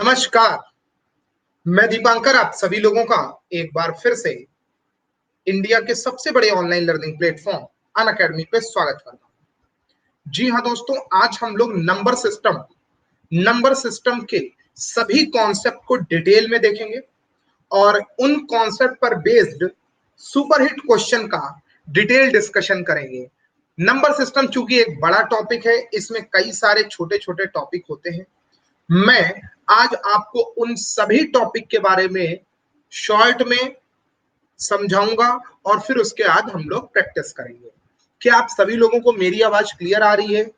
नमस्कार। मैं दीपांकर आप सभी लोगों का एक बार फिर से इंडिया के सबसे बड़े ऑनलाइन लर्निंग प्लेटफॉर्म अनअकैडमी पे स्वागत करता हूं। जी हाँ दोस्तों, आज हम लोग नंबर सिस्टम के सभी कॉन्सेप्ट को डिटेल में देखेंगे और उन कॉन्सेप्ट पर बेस्ड सुपरहिट क्वेश्चन का डिटेल डिस्कशन करेंगे। नंबर सिस्टम चूंकि एक बड़ा टॉपिक है, इसमें कई सारे छोटे छोटे टॉपिक होते हैं। मैं आज आपको उन सभी टॉपिक के बारे में शॉर्ट में समझाऊंगा और फिर उसके बाद हम लोग प्रैक्टिस करेंगे। क्या आप सभी लोगों को मेरी आवाज क्लियर आ रही है?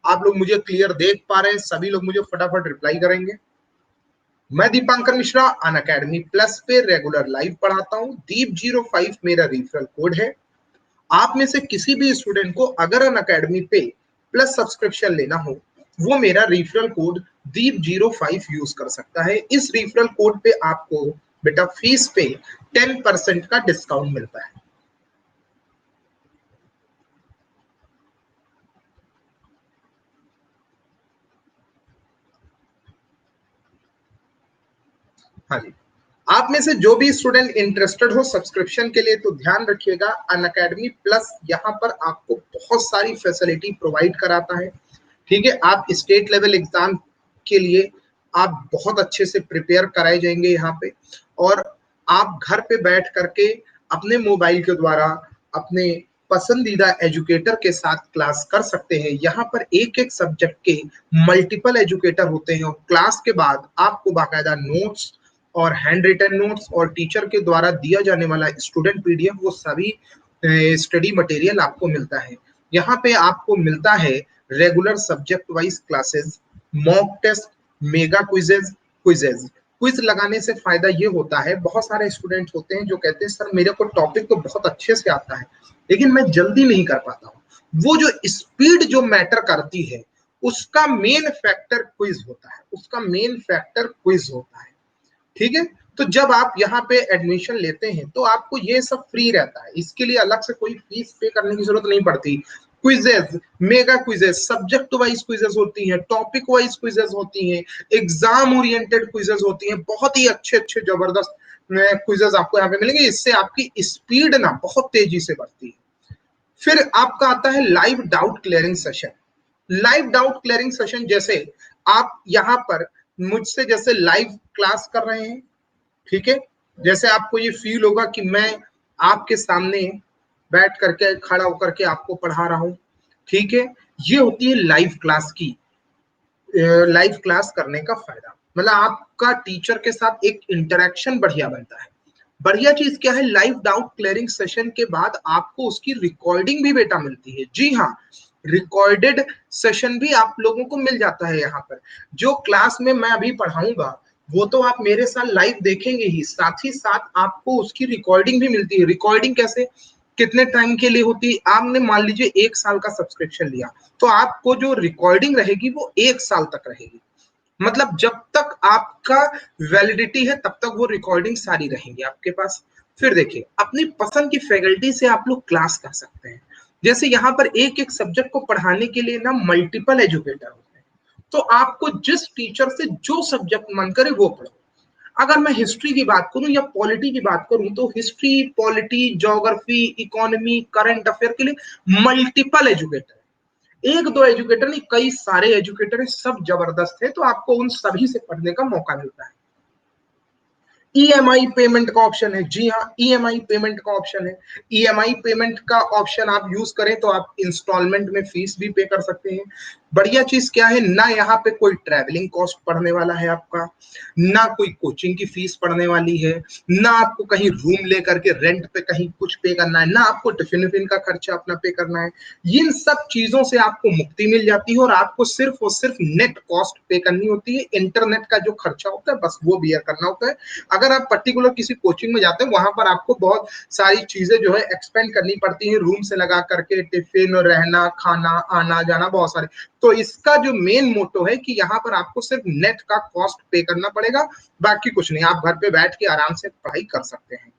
आप लोग मुझे क्लियर देख पा रहे हैं? सभी लोग मुझे फटाफट रिप्लाई करेंगे। मैं दीपांकर मिश्रा अनअकैडमी प्लस पे रेगुलर लाइव पढ़ाता हूँ। दीप05 मेरा रेफरल कोड है। आप में से किसी भी स्टूडेंट को अगर अनअकैडमी पे प्लस सब्सक्रिप्शन लेना हो, वो मेरा रेफरल कोड दीप05 यूज कर सकता है। इस रेफरल कोड पे आपको बेटा फीस पे 10% का डिस्काउंट मिलता है। हाँ जी, आप में से जो भी स्टूडेंट इंटरेस्टेड हो सब्सक्रिप्शन के लिए, तो ध्यान रखिएगा, अनअकैडमी प्लस यहाँ पर आपको बहुत सारी फैसिलिटी प्रोवाइड कराता है। ठीक है, आप स्टेट लेवल एग्जाम के लिए आप बहुत अच्छे से प्रिपेयर कराए जाएंगे यहाँ पे, और आप घर पे बैठ करके अपने मोबाइल के द्वारा अपने पसंदीदा एजुकेटर के साथ क्लास कर सकते हैं। यहाँ पर एक एक सब्जेक्ट के मल्टीपल एजुकेटर होते हैं और क्लास के बाद आपको बाकायदा नोट्स और हैंड रिटन नोट्स और टीचर के द्वारा दिया जाने वाला स्टूडेंट पीडीएफ, वो सभी स्टडी मटेरियल आपको मिलता है। यहाँ पे आपको मिलता है regular subject wise classes, mock test, mega quizzes. Quiz लगाने से फायदा ये होता है, बहुत सारे स्टूडेंट होते हैं जो कहते हैं सर मेरे को टॉपिक तो बहुत अच्छे से आता है लेकिन मैं जल्दी नहीं कर पाता हूँ। वो जो स्पीड जो मैटर करती है, उसका मेन फैक्टर क्विज होता है, ठीक है। तो जब आप यहाँ पे एडमिशन लेते हैं तो आपको ये सब फ्री रहता है, इसके लिए अलग से कोई फीस पे करने की जरूरत नहीं पड़ती। Quizzes, mega quizzes, subject wise quizzes होती हैं, टॉपिक वाइज क्विजेज होती हैं, एग्जाम ओरिएंटेड क्विजेज होती हैं, बहुत ही अच्छे अच्छे जबरदस्त क्विजेज आपको यहाँ पे मिलेंगे। इससे आपकी स्पीड ना बहुत तेजी से बढ़ती है। फिर आपका आता है live doubt clearing session. Live doubt clearing session जैसे आप यहाँ पर मुझसे जैसे लाइव क्लास कर रहे हैं, ठीक है, जैसे आपको ये फील होगा कि मैं आपके सामने बैठ करके खड़ा होकर के आपको पढ़ा रहा हूं, ठीक है। ये होती है लाइव क्लास करने का फायदा, मतलब आपका टीचर के साथ एक इंटरेक्शन बढ़िया बनता है। बढ़िया चीज क्या है, लाइव डाउट क्लियरिंग सेशन के बाद आपको उसकी रिकॉर्डिंग भी बेटा मिलती है। जी हाँ, रिकॉर्डेड सेशन भी आप लोगों को मिल जाता है। यहाँ पर जो क्लास में मैं अभी पढ़ाऊंगा वो तो आप मेरे साथ लाइव देखेंगे ही, साथ ही साथ आपको उसकी रिकॉर्डिंग भी मिलती है। रिकॉर्डिंग कैसे, कितने टाइम के लिए होती है, आपने मान लीजिए 1 साल का सब्सक्रिप्शन लिया तो आपको जो रिकॉर्डिंग रहेगी वो 1 साल तक रहेगी। मतलब जब तक आपका वैलिडिटी है तब तक वो रिकॉर्डिंग सारी रहेंगी आपके पास। फिर देखिए, अपनी पसंद की फैकल्टी से आप लोग क्लास कर सकते हैं। जैसे यहाँ पर एक एक सब्जेक्ट को पढ़ाने के लिए ना मल्टीपल एजुकेटर होते हैं, तो आपको जिस टीचर से जो सब्जेक्ट मन करे वो पढ़ो। अगर मैं हिस्ट्री की बात करूं या पॉलिटी की बात करूं तो history, polity, geography, economy, current affair के लिए मल्टीपल एजुकेटर, एक दो एजुकेटर नहीं, कई सारे एजुकेटर है, सब जबरदस्त है, तो आपको उन सभी से पढ़ने का मौका मिलता है। ईएमआई पेमेंट का ऑप्शन है। जी हाँ, ईएमआई पेमेंट का ऑप्शन है। ईएमआई पेमेंट का ऑप्शन आप यूज करें तो आप इंस्टॉलमेंट में फीस भी पे कर सकते हैं। बढ़िया चीज क्या है ना, यहाँ पे कोई ट्रैवलिंग कॉस्ट पड़ने वाला है आपका, ना कोई कोचिंग की फीस पड़ने वाली है, ना आपको कहीं रूम लेकर के रेंट पे कहीं कुछ पे करना है, ना आपको टिफिन विफिन का खर्चा अपना पे करना है। इन सब चीजों से आपको मुक्ति मिल जाती है और आपको सिर्फ और सिर्फ नेट कॉस्ट पे करनी होती है। इंटरनेट का जो खर्चा होता है बस वो बियर करना होता है। अगर आप पर्टिकुलर किसी कोचिंग में जाते हैं वहां पर आपको बहुत सारी चीजें जो है एक्सपेंड करनी पड़ती हैं, रूम से लगा करके टिफिन, रहना, खाना, आना जाना, बहुत सारे। तो इसका जो मेन मोटो है कि यहाँ पर आपको सिर्फ नेट का कॉस्ट पे करना पड़ेगा, बाकी कुछ नहीं, आप घर पे बैठ के आराम से पढ़ाई कर सकते हैं।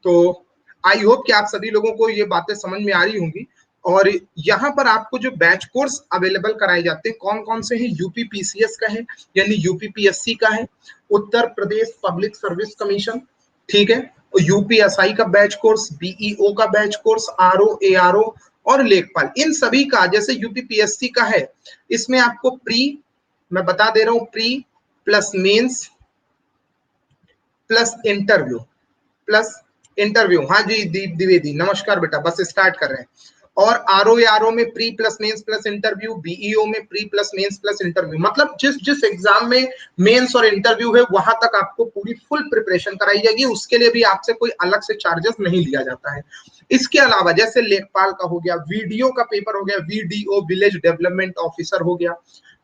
तो आई होप कि आप सभी लोगों को ये बातें समझ में आ रही होंगी। और यहाँ पर आपको जो बैच कोर्स अवेलेबल कराए जाते हैं कौन कौन से हैं, यूपी पीसीएस का है यानी यूपी पीएससी का है, Uttar Pradesh public service commission, ठीक है, यूपीएसआई का बैच कोर्स, बीईओ का बैच कोर्स, आरओ एआरओ और लेखपाल, इन सभी का जैसे यूपी पीएससी का है इसमें आपको प्री, मैं बता दे रहा हूं, pre plus mains plus interview, plus interview, हाँ जी दीप द्विवेदी नमस्कार बेटा, बस स्टार्ट कर रहे हैं। और आरओ में pre plus mains plus interview, BEO में pre plus mains plus interview, मतलब जिस जिस एग्जाम में मेंस और इंटरव्यू है वहां तक आपको पूरी फुल प्रिपरेशन कराई जाएगी, उसके लिए भी आपसे कोई अलग से चार्जेस नहीं लिया जाता है। इसके अलावा जैसे लेखपाल का हो गया, वीडियो का पेपर हो गया, वीडीओ विलेज डेवलपमेंट ऑफिसर हो गया,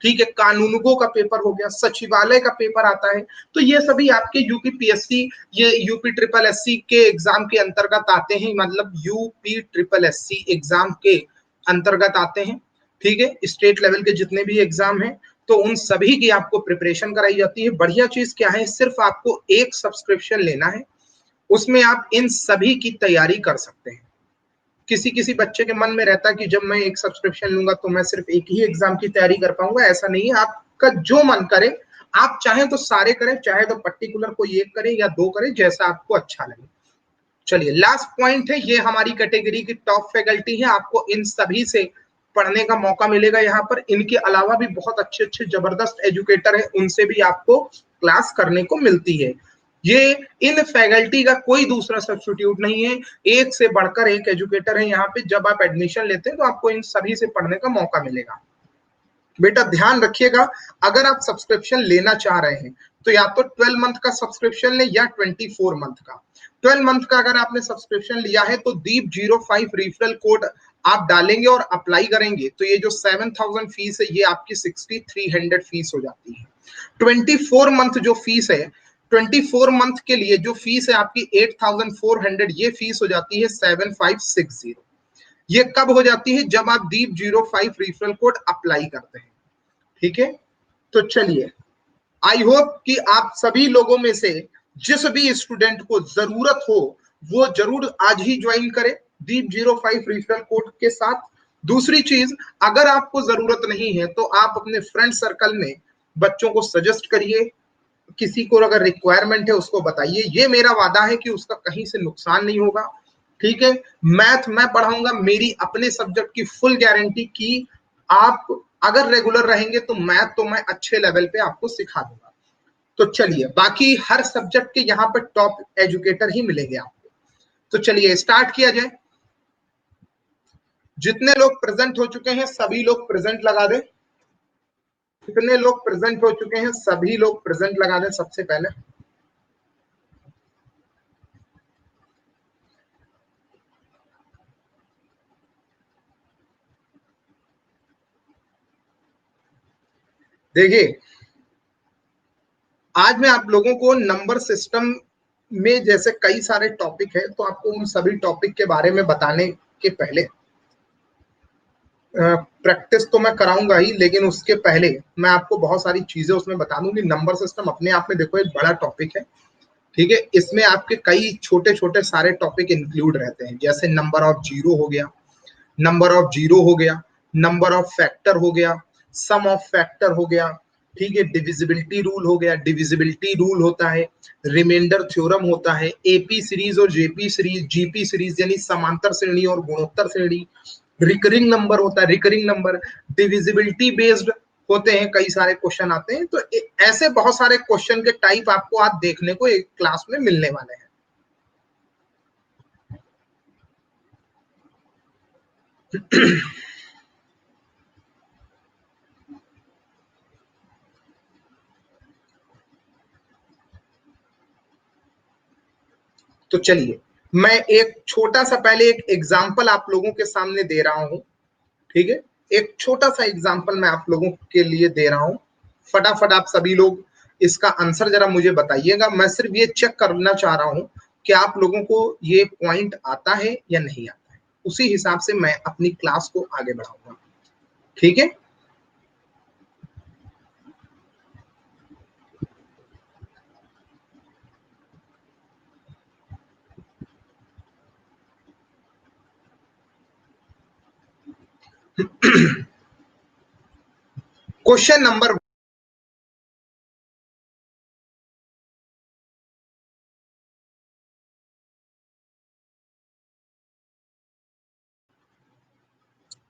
ठीक है, कानूनगो का पेपर हो गया, सचिवालय का पेपर आता है, तो ये सभी आपके यूपी पीएससी, ये यूपी ट्रिपल एससी के एग्जाम के अंतर्गत आते हैं, मतलब यूपी ट्रिपल एससी एग्जाम के अंतर्गत आते हैं, ठीक है, स्टेट लेवल के जितने भी एग्जाम हैं तो उन सभी की आपको प्रिपरेशन कराई जाती है। बढ़िया चीज क्या है, सिर्फ आपको एक सब्सक्रिप्शन लेना है, उसमें आप इन सभी की तैयारी कर सकते हैं। किसी किसी बच्चे के मन में रहता है कि जब मैं एक सब्सक्रिप्शन लूंगा तो मैं सिर्फ एक ही एग्जाम की तैयारी कर पाऊंगा, ऐसा नहीं है, आपका जो मन करे, आप चाहे तो सारे करें, चाहे तो पर्टिकुलर कोई एक करें या दो करें, जैसा आपको अच्छा लगे। चलिए लास्ट पॉइंट है, ये हमारी कैटेगरी की टॉप फैकल्टी है, आपको इन सभी से पढ़ने का मौका मिलेगा यहाँ पर। इनके अलावा भी बहुत अच्छे अच्छे जबरदस्त एजुकेटर हैं, उनसे भी आपको क्लास करने को मिलती है। ये इन फैकल्टी का कोई दूसरा सब्स्टिट्यूट नहीं है, एक से बढ़कर एक एजुकेटर है यहाँ पे। जब आप एडमिशन लेते हैं तो आपको इन सभी से पढ़ने का मौका मिलेगा। बेटा ध्यान रखिएगा, अगर आप सब्सक्रिप्शन लेना चाह रहे हैं तो या तो 12 मंथ का सब्सक्रिप्शन ले या 24 मंथ का। 12 मंथ का अगर आपने सब्सक्रिप्शन लिया है तो दीप 05 रिफरल कोड आप डालेंगे और अप्लाई करेंगे तो ये जो 7000 फीस है ये आपकी 6300 फीस हो जाती है। 24 मंथ जो फीस है, 24 मंथ के लिए जो फीस है आपकी 8400, ये फीस हो जाती है 7560। ये कब हो जाती है, जब आप दीप 05 रिफरल कोड अप्लाई करते हैं, ठीक है। तो चलिए, आई होप कि आप सभी लोगों में से जिस भी स्टूडेंट को जरूरत हो वो जरूर आज ही ज्वाइन करे दीप 05 रिफरल कोड के साथ। दूसरी चीज, अगर आपको जरूरत नहीं है तो आप अपने फ्रेंड सर्कल में बच्चों को सजेस्ट करिए, किसी को अगर रिक्वायरमेंट है उसको बताइए, ये मेरा वादा है कि उसका कहीं से नुकसान नहीं होगा, ठीक है। मैथ मैं पढ़ाऊंगा, मेरी अपने सब्जेक्ट की फुल गारंटी की आप अगर रेगुलर रहेंगे तो मैथ तो मैं अच्छे लेवल पे आपको सिखा दूंगा। तो चलिए, बाकी हर सब्जेक्ट के यहाँ पर टॉप एजुकेटर ही मिलेंगे आपको। तो चलिए स्टार्ट किया जाए। जितने लोग प्रेजेंट हो चुके हैं सभी लोग प्रेजेंट लगा दें, जितने लोग प्रेजेंट हो चुके हैं सभी लोग प्रेजेंट लगा दें सबसे पहले। देखिए, आज मैं आप लोगों को नंबर सिस्टम में जैसे कई सारे टॉपिक है तो आपको उन सभी टॉपिक के बारे में बताने के पहले प्रैक्टिस तो मैं कराऊंगा ही, लेकिन उसके पहले मैं आपको बहुत सारी चीजें उसमें बता दूं कि नंबर सिस्टम अपने आप में देखो एक बड़ा टॉपिक है, ठीक है। इसमें आपके कई छोटे छोटे सारे टॉपिक इंक्लूड रहते हैं, जैसे नंबर ऑफ जीरो हो गया, नंबर ऑफ जीरो हो गया, नंबर ऑफ फैक्टर हो गया, सम ऑफ फैक्टर हो गया, ठीक है, डिविजिबिलिटी रूल हो गया, डिविजिबिलिटी रूल होता है, रिमाइंडर थ्योरम होता है, एपी सीरीज और जेपी सीरीज, जीपी सीरीज यानी समांतर श्रेणी और गुणोत्तर श्रेणी, रिकरिंग नंबर होता है, रिकरिंग नंबर, डिविजिबिलिटी बेस्ड होते हैं, कई सारे क्वेश्चन आते हैं। तो ऐसे बहुत सारे क्वेश्चन के टाइप आपको आज देखने को एक क्लास में मिलने वाले हैं। तो चलिए, मैं एक छोटा सा पहले एक एग्जाम्पल आप लोगों के सामने दे रहा हूं, ठीक है। एक छोटा सा एग्जाम्पल मैं आप लोगों के लिए दे रहा हूं, फटाफट आप सभी लोग इसका आंसर जरा मुझे बताइएगा। मैं सिर्फ ये चेक करना चाह रहा हूं कि आप लोगों को ये पॉइंट आता है या नहीं आता है, उसी हिसाब से मैं अपनी क्लास को आगे बढ़ाऊंगा, ठीक है। क्वेश्चन नंबर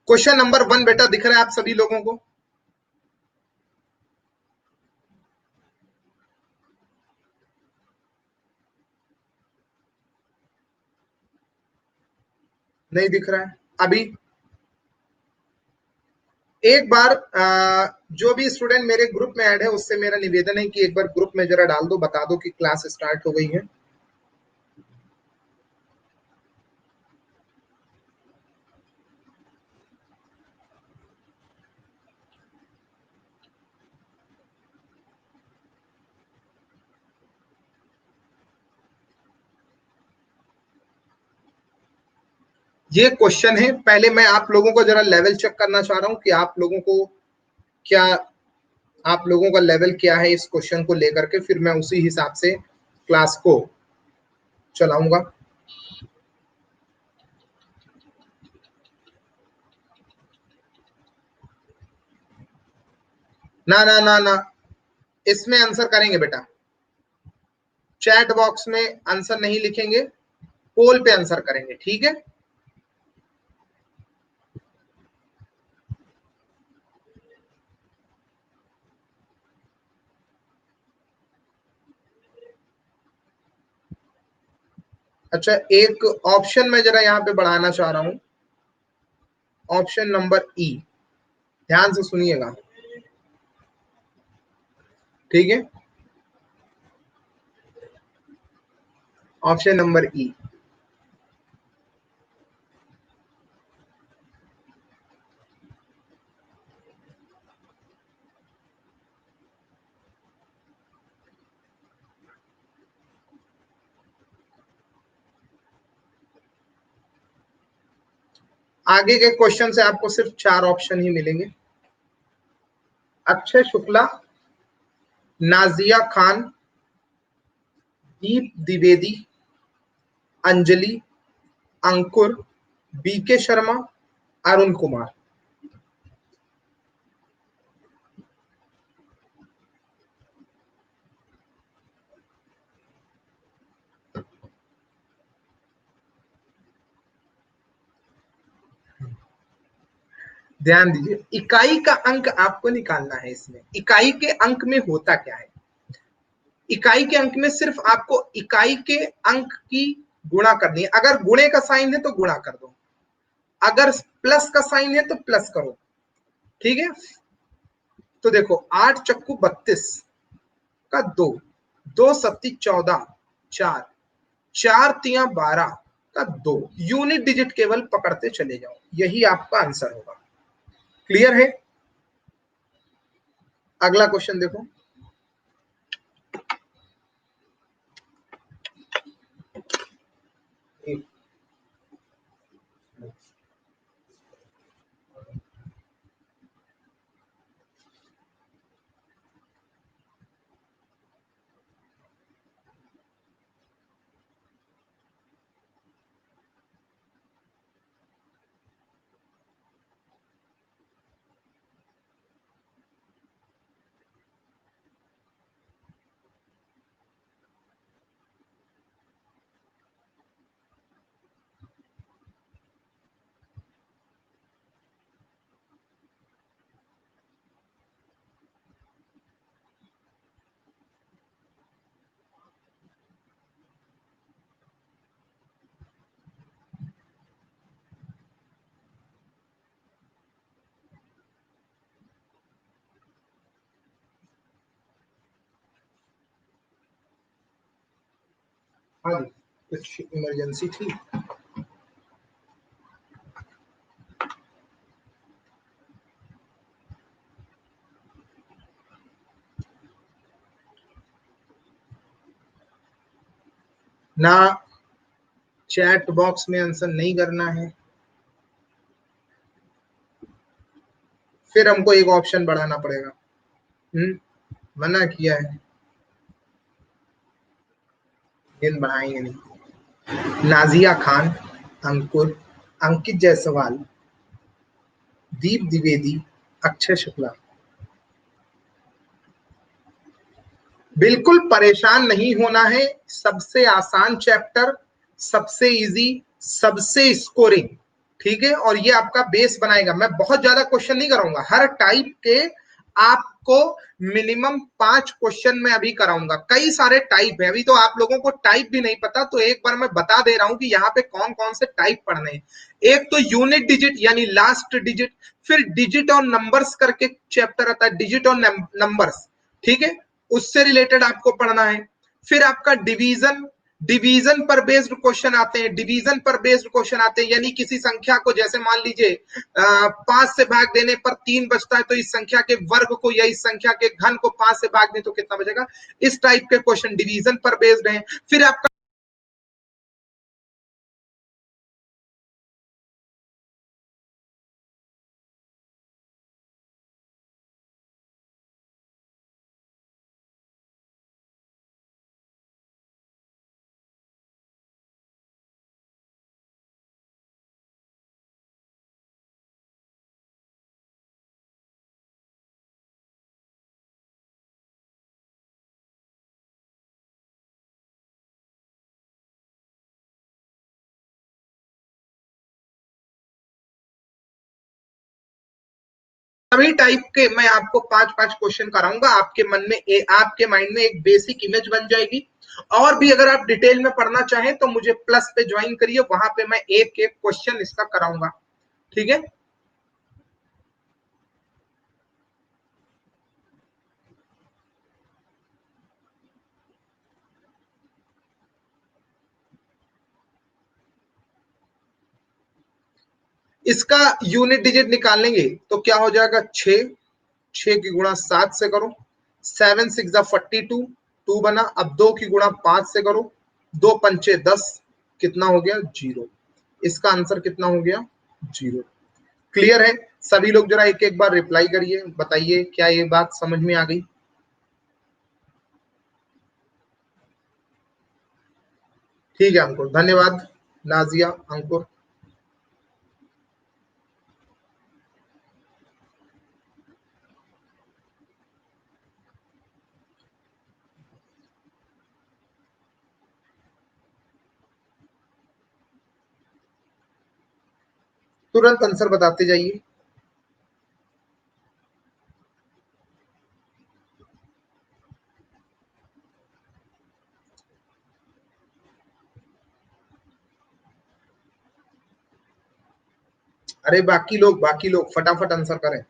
क्वेश्चन नंबर 1 बेटा दिख रहा है आप सभी लोगों को? नहीं दिख रहा है अभी? एक बार जो भी स्टूडेंट मेरे ग्रुप में ऐड है उससे मेरा निवेदन है कि एक बार ग्रुप में जरा डाल दो, बता दो कि क्लास स्टार्ट हो गई है। ये क्वेश्चन है, पहले मैं आप लोगों को जरा लेवल चेक करना चाह रहा हूं कि आप लोगों को क्या, आप लोगों का लेवल क्या है इस क्वेश्चन को लेकर के, फिर मैं उसी हिसाब से क्लास को चलाऊंगा। ना ना ना ना, इसमें आंसर करेंगे बेटा, चैट बॉक्स में आंसर नहीं लिखेंगे, पोल पे आंसर करेंगे, ठीक है? अच्छा, एक ऑप्शन में जरा यहाँ पे बढ़ाना चाह रहा हूँ, ऑप्शन नंबर ई, ध्यान से सुनिएगा, ठीक है? ऑप्शन नंबर ई, आगे के क्वेश्चन से आपको सिर्फ 4 ऑप्शन ही मिलेंगे। अक्षय शुक्ला, नाजिया खान, दीप द्विवेदी, अंजलि, अंकुर, बीके शर्मा, अरुण कुमार। ध्यान दीजिए, इकाई का अंक आपको निकालना है। इसमें इकाई के अंक में होता क्या है, इकाई के अंक में सिर्फ आपको इकाई के अंक की गुणा करनी है। अगर गुणे का साइन है तो गुणा कर दो, अगर प्लस का साइन है तो प्लस करो, ठीक है? तो देखो, 8 चक्कू 32 का 2, 2 सत्ती 14, 4, 4 तिया 12 का 2, यूनिट डिजिट केवल पकड़ते चले जाओ, यही आपका आंसर होगा। क्लियर है? अगला क्वेश्चन देखो, हाँ जी, कुछ इमरजेंसी थी। ना चैट बॉक्स में आंसर नहीं करना है, फिर हमको एक ऑप्शन बढ़ाना पड़ेगा। मना किया है, दिन बढ़ाएंगे नहीं। नाजिया खान, अंकुर, अंकित जायसवाल, दीप द्विवेदी, अक्षय शुक्ला। बिल्कुल परेशान नहीं होना है, सबसे आसान चैप्टर, सबसे इजी, सबसे स्कोरिंग, ठीक है। और ये आपका बेस बनाएगा। मैं बहुत ज्यादा क्वेश्चन नहीं कराऊंगा, हर टाइप के आपको मिनिमम 5 क्वेश्चन में अभी कराऊंगा। कई सारे टाइप है, अभी तो आप लोगों को टाइप भी नहीं पता, तो एक बार मैं बता दे रहा हूं कि यहाँ पे कौन कौन से टाइप पढ़ने हैं। एक तो यूनिट डिजिट यानी लास्ट डिजिट, फिर डिजिट और नंबर्स करके चैप्टर आता है, डिजिट और नंबर्स, ठीक है, उससे रिलेटेड आपको पढ़ना है। फिर आपका डिवीजन, डिवीजन पर बेस्ड क्वेश्चन आते हैं, डिवीजन पर बेस्ड क्वेश्चन आते हैं, यानी किसी संख्या को, जैसे मान लीजिए 5 से भाग देने पर 3 बचता है, तो इस संख्या के वर्ग को या इस संख्या के घन को 5 से भाग दें तो कितना बचेगा, इस टाइप के क्वेश्चन डिवीजन पर बेस्ड हैं। फिर आपका सभी टाइप के मैं आपको 5-5 क्वेश्चन कराऊंगा, आपके मन में आपके माइंड में एक बेसिक इमेज बन जाएगी। और भी अगर आप डिटेल में पढ़ना चाहें तो मुझे प्लस पे ज्वाइन करिए, वहां पे मैं एक एक क्वेश्चन इसका कराऊंगा, ठीक है। इसका यूनिट डिजिट निकालेंगे तो क्या हो जाएगा, 6, 6 की गुणा 7 से करो, 7 6 42, 2 बना। अब 2 की गुणा 5 से करो, 2 पंचे 10, कितना हो गया, 0। इसका आंसर कितना हो गया, 0। क्लियर है। सभी लोग जरा एक एक बार रिप्लाई करिए, बताइए क्या ये बात समझ में आ गई। ठीक है अंकुर, धन्यवाद। नाजिया, अंकुर। तुरंत आंसर बताते जाइए। अरे बाकी लोग फटाफट आंसर करें।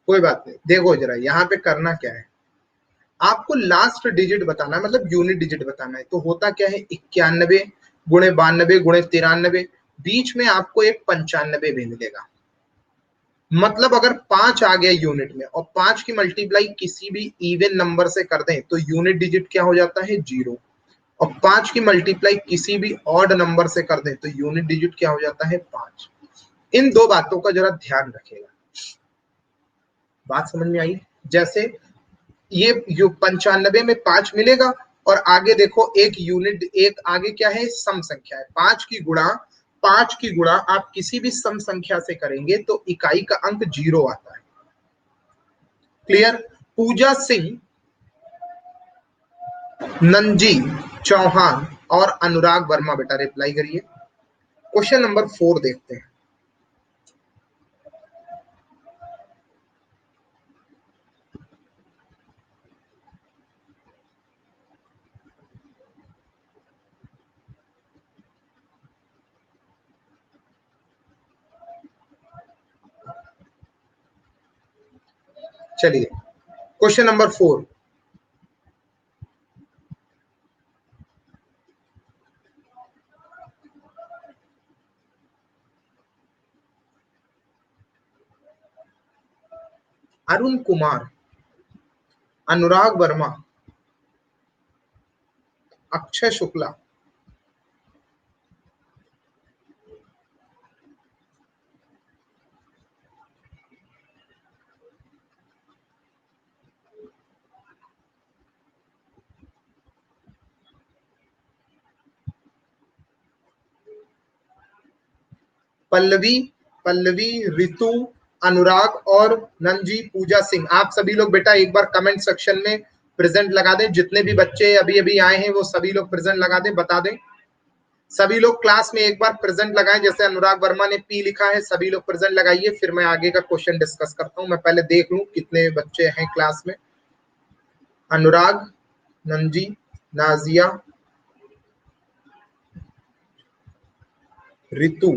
कोई बात नहीं, देखो जरा यहाँ पे करना क्या है, आपको लास्ट डिजिट बताना है, मतलब यूनिट डिजिट बताना है। तो होता क्या है, 91 गुणे 92 गुणे 93, बीच में आपको एक 95 भी मिलेगा। मतलब अगर 5 आ गया यूनिट में और 5 की मल्टीप्लाई किसी भी इवन नंबर से कर दें तो यूनिट डिजिट क्या हो जाता है, 0। और 5 की मल्टीप्लाई किसी भी ऑड नंबर से कर दें तो यूनिट डिजिट क्या हो जाता है, 5। इन दो बातों का जरा ध्यान रखिएगा। बात समझ में आई। जैसे ये 95 में 5 मिलेगा, और आगे देखो एक यूनिट, एक आगे क्या है, सम संख्या है, 5 की गुणा आप किसी भी सम संख्या से करेंगे तो इकाई का अंक 0 आता है। क्लियर। पूजा सिंह, नंजी, चौहान और अनुराग वर्मा, बेटा रिप्लाई करिए। क्वेश्चन नंबर 4 देखते हैं। चलिए, क्वेश्चन नंबर 4। अरुण कुमार, अनुराग वर्मा, अक्षय शुक्ला, पल्लवी, पल्लवी, रितु, अनुराग और नंजी, पूजा सिंह। आप सभी लोग बेटा एक बार कमेंट सेक्शन में प्रेजेंट लगा दें। जितने भी बच्चे अभी अभी आए हैं वो सभी लोग प्रेजेंट लगा दें, बता दें। सभी लोग क्लास में एक बार प्रेजेंट लगाएं। जैसे अनुराग वर्मा ने पी लिखा है, सभी लोग प्रेजेंट लगाइए, फिर मैं आगे का क्वेश्चन डिस्कस करता हूं। मैं पहले देख लूं कितने बच्चे हैं क्लास में। अनुराग, नंजी, नाजिया, रितु,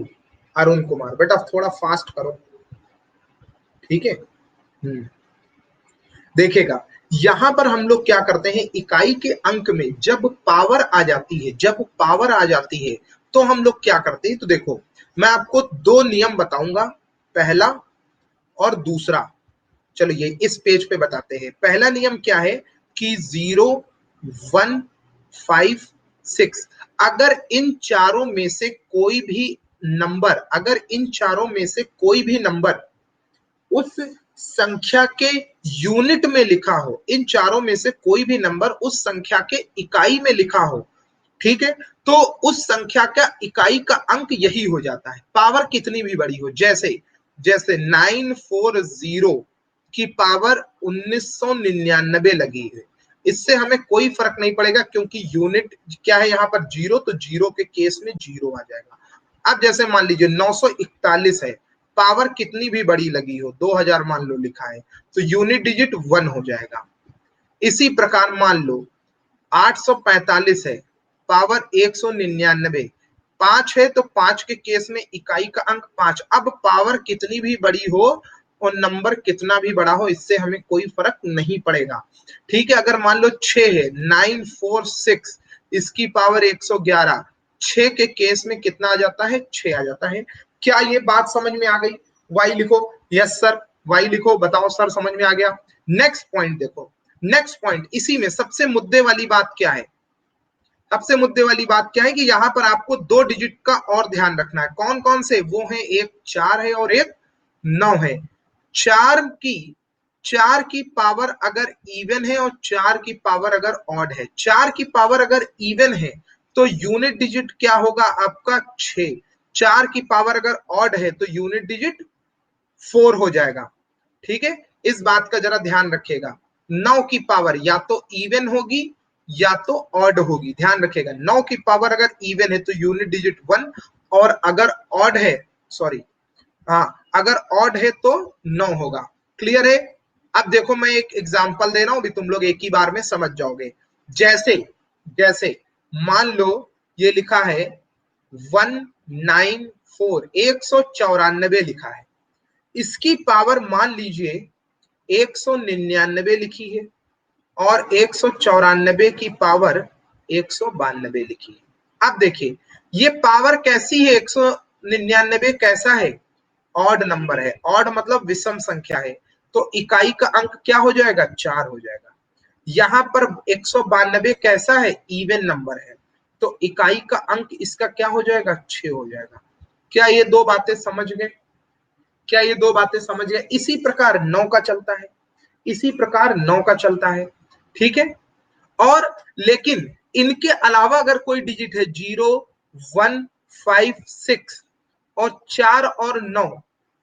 अरुण कुमार। बेटा थोड़ा फास्ट करो, ठीक है। देखिएगा, यहां पर हम लोग क्या करते हैं, इकाई के अंक में जब पावर आ जाती है, जब पावर आ जाती है तो हम लोग क्या करते हैं। तो देखो मैं आपको दो नियम बताऊंगा, पहला और दूसरा। चलो ये इस पेज पे बताते हैं। पहला नियम क्या है कि 0, 1, 5, 6, अगर इन चारों में से कोई भी नंबर, अगर इन चारों में से कोई भी नंबर उस संख्या के यूनिट में लिखा हो, इन चारों में से कोई भी नंबर उस संख्या के इकाई में लिखा हो, ठीक है, तो उस संख्या का इकाई का अंक यही हो जाता है, पावर कितनी भी बड़ी हो। जैसे जैसे 940 की पावर 1999 लगी है, इससे हमें कोई फर्क नहीं पड़ेगा क्योंकि यूनिट क्या है यहाँ पर, जीरो, तो जीरो के केस में जीरो आ जाएगा। अब जैसे मान लीजिए 941 है, पावर कितनी भी बड़ी लगी हो, 2000 मान लो लिखा है, तो यूनिट डिजिट 1 हो जाएगा। इसी प्रकार मान लो 845 है, पावर 199, 5 है, तो 5 के केस में इकाई का अंक 5। अब पावर कितनी भी बड़ी हो और नंबर कितना भी बड़ा हो, इससे हमें कोई फर्क नहीं पड़ेगा, ठीक है। अगर मान लो 6 है, 946, इसकी पावर 111, 6 के केस में कितना आ जाता है, 6 आ जाता है। क्या ये बात समझ में आ गई? वाई लिखो, यस सर, वाई लिखो, बताओ सर समझ में आ गया। नेक्स्ट पॉइंट देखो, नेक्स्ट पॉइंट इसी में सबसे मुद्दे वाली बात क्या है, सबसे मुद्दे वाली बात क्या है कि यहां पर आपको दो डिजिट का और ध्यान रखना है। कौन कौन से? वो है, एक 4 है और एक 9 है। 4 की पावर अगर इवन है और 4 की पावर अगर ऑड है, 4 की पावर अगर इवन है तो यूनिट डिजिट क्या होगा आपका, 6। 4 की पावर अगर ऑड है तो यूनिट डिजिट 4 हो जाएगा, ठीक है। इस बात का जरा ध्यान रखिएगा। 9 की पावर या तो इवन होगी या तो ऑड होगी, ध्यान रखिएगा। 9 की पावर अगर इवन है तो यूनिट डिजिट 1, और अगर ऑड है, सॉरी, हाँ, अगर ऑड है तो 9 होगा। क्लियर है? अब देखो मैं एक एग्जांपल दे रहा हूं, अभी तुम लोग एक ही बार में समझ जाओगे। जैसे जैसे मान लो ये लिखा है 194, 194 लिखा है, इसकी पावर मान लीजिए 199 लिखी है और 194 की पावर 192 लिखी है। अब देखिए ये पावर कैसी है, 199 कैसा है, ऑड नंबर है। ऑड मतलब विषम संख्या है, तो इकाई का अंक क्या हो जाएगा, 4 हो जाएगा। यहां पर 192 कैसा है, इवन नंबर है, तो इकाई का अंक इसका क्या हो जाएगा, 6 हो जाएगा। क्या ये दो बातें समझ गए? क्या ये दो बातें समझ गए? इसी प्रकार 9 का चलता है, इसी प्रकार 9 का चलता है, ठीक है। और लेकिन इनके अलावा अगर कोई डिजिट है, 0, 1, 5, 6 और 4 और 9,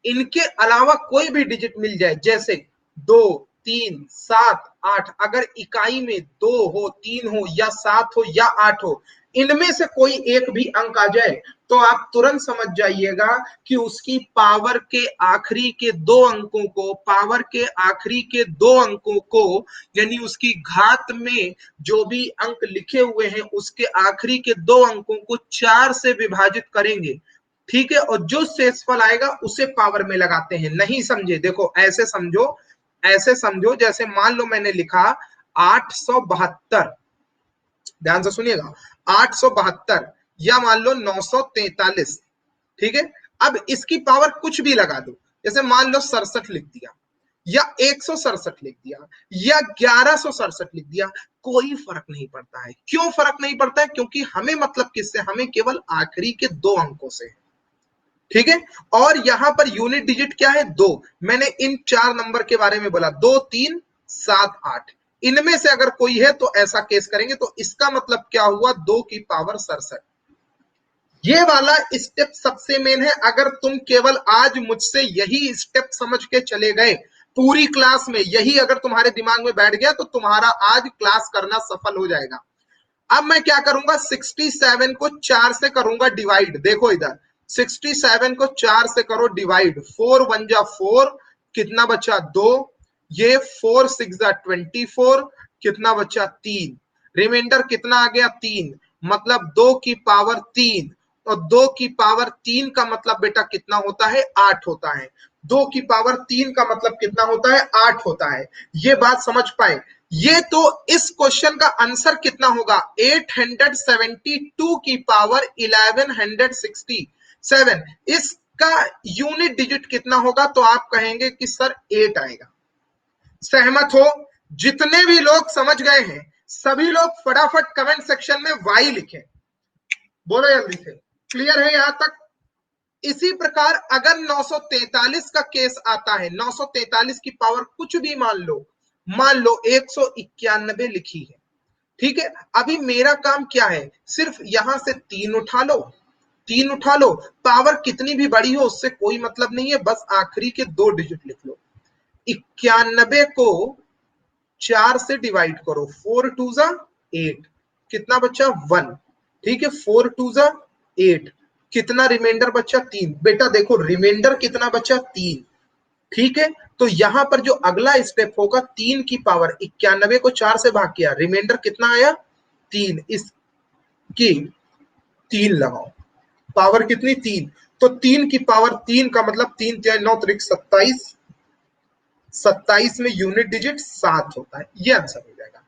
इनके अलावा कोई भी डिजिट मिल जाए, जैसे 2, 3, 7, 8, अगर इकाई में 2 हो, 3 हो या 7 हो या 8 हो, इनमें से कोई एक भी अंक आ जाए तो आप तुरंत समझ जाइएगा कि उसकी पावर के आखिरी के दो अंकों को, पावर के आखिरी के दो अंकों को, यानी उसकी घात में जो भी अंक लिखे हुए हैं उसके आखिरी के दो अंकों को 4 से विभाजित करेंगे, ठीक है, और जो शेषफल आएगा उसे पावर में लगाते हैं। नहीं समझे? देखो ऐसे समझो, ऐसे समझो, जैसे मान लो मैंने लिखा 872, ध्यान से सुनिएगा, 872 या मान लो 943, ठीक है। अब इसकी पावर कुछ भी लगा दो, जैसे मान लो 67 लिख दिया या 167 लिख दिया या 1167 लिख दिया, कोई फर्क नहीं पड़ता है। क्यों फर्क नहीं पड़ता है? क्योंकि हमें मतलब किससे, हमें केवल आखिरी के दो अंकों से, ठीक है। और यहां पर यूनिट डिजिट क्या है, 2। मैंने इन 4 नंबर के बारे में बोला, 2, 3, 7, 8, इनमें से अगर कोई है तो ऐसा केस करेंगे, तो इसका मतलब क्या हुआ, 2 की पावर 67। ये वाला स्टेप सबसे मेन है। अगर तुम केवल आज मुझसे यही स्टेप समझ के चले गए, पूरी क्लास में यही अगर तुम्हारे दिमाग में बैठ गया, तो तुम्हारा आज क्लास करना सफल हो जाएगा। अब मैं क्या करूंगा, 67 को 4 से करूंगा डिवाइड। देखो इधर 67 को 4 से करो डिवाइड, 4 1 जा 4, कितना बचा 2, ये 4 6 जा 24, कितना बचा 3, रिमाइंडर कितना आ गया 3, मतलब 2 की पावर 3, और 2 की पावर 3 का मतलब बेटा कितना होता है, 8 होता है। 2 की पावर 3 का मतलब कितना होता है, 8 होता है। ये बात समझ पाए। ये तो इस क्वेश्चन का आंसर कितना होगा, 872 की पावर 1167। इसका यूनिट डिजिट कितना होगा, तो आप कहेंगे कि सर 8 आएगा। सहमत हो? जितने भी लोग समझ गए हैं सभी लोग फटाफट कमेंट सेक्शन में वाई लिखें, बोलो जल्दी से। क्लियर है यहां तक? इसी प्रकार अगर 943 का केस आता है, 943 की पावर कुछ भी मान लो 191 लिखी है, ठीक है। अभी मेरा काम क्या है, सिर्फ यहां से 3 उठा लो, 3 उठा लो, पावर कितनी भी बड़ी हो उससे कोई मतलब नहीं है, बस आखिरी के 2 डिजिट लिख लो। 91 को 4 से डिवाइड करो, 4 2 जा 8, कितना बचा 1, ठीक है, 4 2 जा 8, कितना रिमाइंडर बचा 3। बेटा देखो रिमाइंडर कितना बचा 3, ठीक है। तो यहां पर जो अगला स्टेप होगा, 3 की पावर 91 को 4 से भाग किया, रिमाइंडर कितना आया 3, इसकी 3 लगाओ, पावर कितनी 3, तो 3 की पावर 3 का मतलब 3 3 9 3 27, 27 में यूनिट डिजिट 7 होता है। ये आंसर हो जाएगा।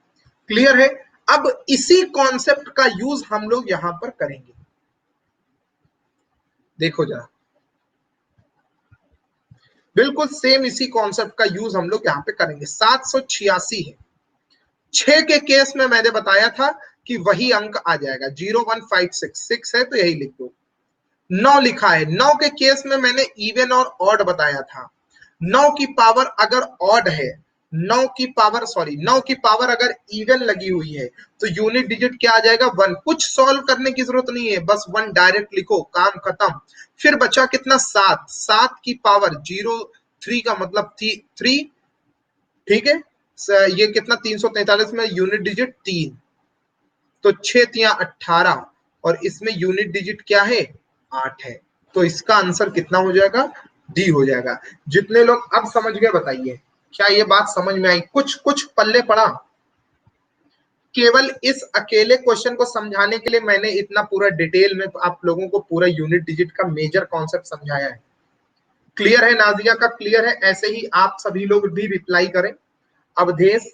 क्लियर है? अब इसी कॉन्सेप्ट का यूज हम लोग यहां पर करेंगे। देखो जरा, बिल्कुल सेम इसी कॉन्सेप्ट का यूज हम लोग यहां पे करेंगे। 786 है, 6 के केस में मैंने बताया था कि वही अंक आ जाएगा, 01566 है तो यही लिख दो। 9 लिखा है, 9 के केस में मैंने इवन और ऑड बताया था। 9 की पावर अगर ऑड है, 9 की पावर अगर इवन लगी हुई है, तो यूनिट डिजिट क्या आ जाएगा 1। कुछ सॉल्व करने की जरूरत नहीं है, बस 1 डायरेक्ट लिखो, काम खत्म। फिर बचा कितना 7, 7 की पावर 03 का मतलब 3, ठीक है। ये कितना 343 में यूनिट डिजिट 3, तो 6 तिया 18, और इसमें यूनिट डिजिट क्या है 8 है। तो इसका आंसर कितना हो जाएगा, डी हो जाएगा। जितने लोग अब समझ गए बताइए, क्या ये बात समझ में आई? कुछ कुछ पल्ले पड़ा? केवल इस अकेले क्वेश्चन को समझाने के लिए मैंने इतना पूरा डिटेल में आप लोगों को पूरा यूनिट डिजिट का मेजर कॉन्सेप्ट समझाया है। क्लियर है? नाजिया का क्लियर है? ऐसे ही आप सभी लोग भी रिप्लाई करें। अवधेश,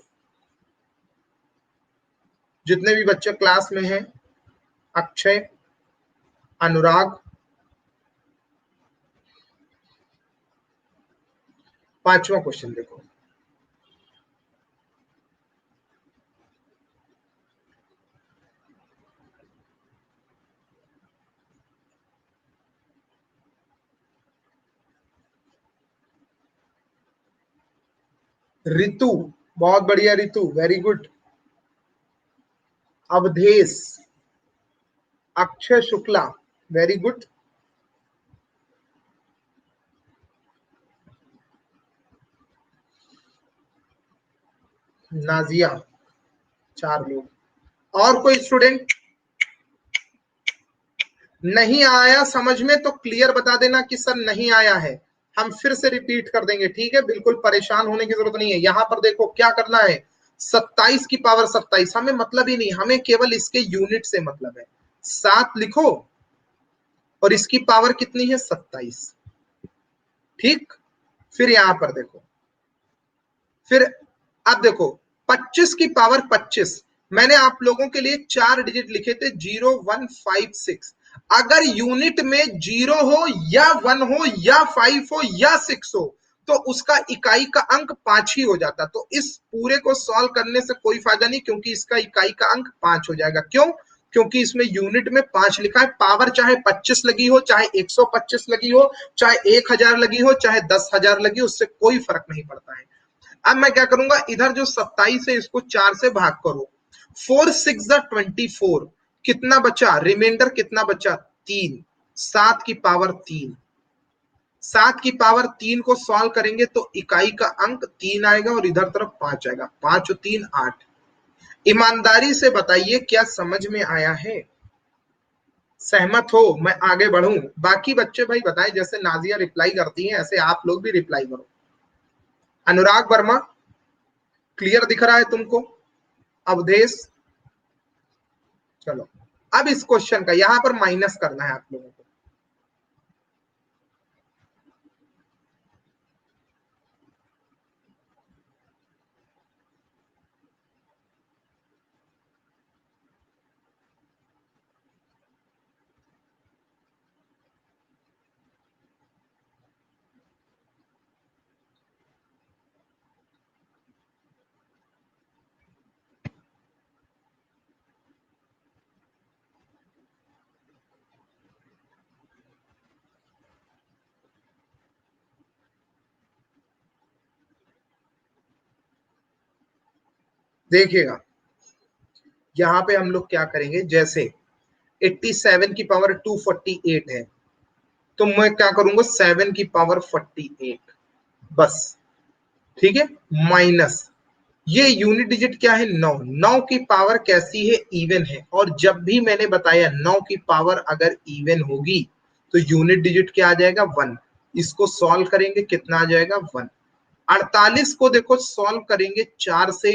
जितने भी बच्चे क्लास में हैं, अक्षय, अनुराग, 5वां क्वेश्चन देखो। ऋतु, बहुत बढ़िया Ritu, very good. Avdhesh, Akshay Shukla, very good. Nazia, 4 लोग। और कोई स्टूडेंट नहीं आया समझ में तो क्लियर बता देना कि सर नहीं आया है, हम फिर से रिपीट कर देंगे, ठीक है। बिल्कुल परेशान होने की जरूरत नहीं है। यहां पर देखो क्या करना है, 27 की पावर 27 हमें मतलब ही नहीं, हमें केवल इसके यूनिट से मतलब है। 7 लिखो और इसकी पावर कितनी है 27, ठीक। फिर यहां पर देखो, फिर अब देखो 25 की पावर 25, मैंने आप लोगों के लिए 4 डिजिट लिखे थे 0156। अगर यूनिट में 0 हो या 1 हो या 5 हो या 6 हो, तो उसका इकाई का अंक 5 ही हो जाता। तो इस पूरे को सॉल्व करने से कोई फायदा नहीं, क्योंकि इसका इकाई का अंक 5 हो जाएगा। क्यों? क्योंकि इसमें यूनिट में 5 लिखा है। पावर चाहे 25 लगी हो, चाहे 125 लगी हो, चाहे 1000 लगी हो, चाहे 10,000 लगी हो, उससे कोई फर्क नहीं पड़ता है। अब मैं क्या करूंगा, इधर जो 27 है इसको 4 से भाग करो, 4 6 24, कितना बचा, रिमाइंडर कितना बचा 3, 7 की पावर 3, 7 की पावर 3 को सॉल्व करेंगे तो इकाई का अंक 3 आएगा और इधर तरफ 5 आएगा, 5 और 3 8। ईमानदारी से बताइए क्या समझ में आया है? सहमत हो मैं आगे बढ़ूं? बाकी बच्चे भाई बताएं, जैसे नाजिया रिप्लाई करती हैं ऐसे आप लोग भी रिप्लाई करो। अनुराग वर्मा, क्लियर दिख रहा है तुमको? अवधेश, चलो अब इस क्वेश्चन का यहां पर माइनस करना है आप लोगों को। देखिएगा यहां पे हम लोग क्या करेंगे, जैसे 87 की पावर 248 है तो मैं क्या करूंगा 7 की पावर 48, बस। ठीक है, माइनस ये यूनिट डिजिट क्या है 9, 9 की पावर कैसी है इवन है, और जब भी मैंने बताया 9 की पावर अगर इवन होगी तो यूनिट डिजिट क्या आ जाएगा 1। इसको सॉल्व करेंगे कितना आ जाएगा 1। 48 को देखो सॉल्व करेंगे 4 से,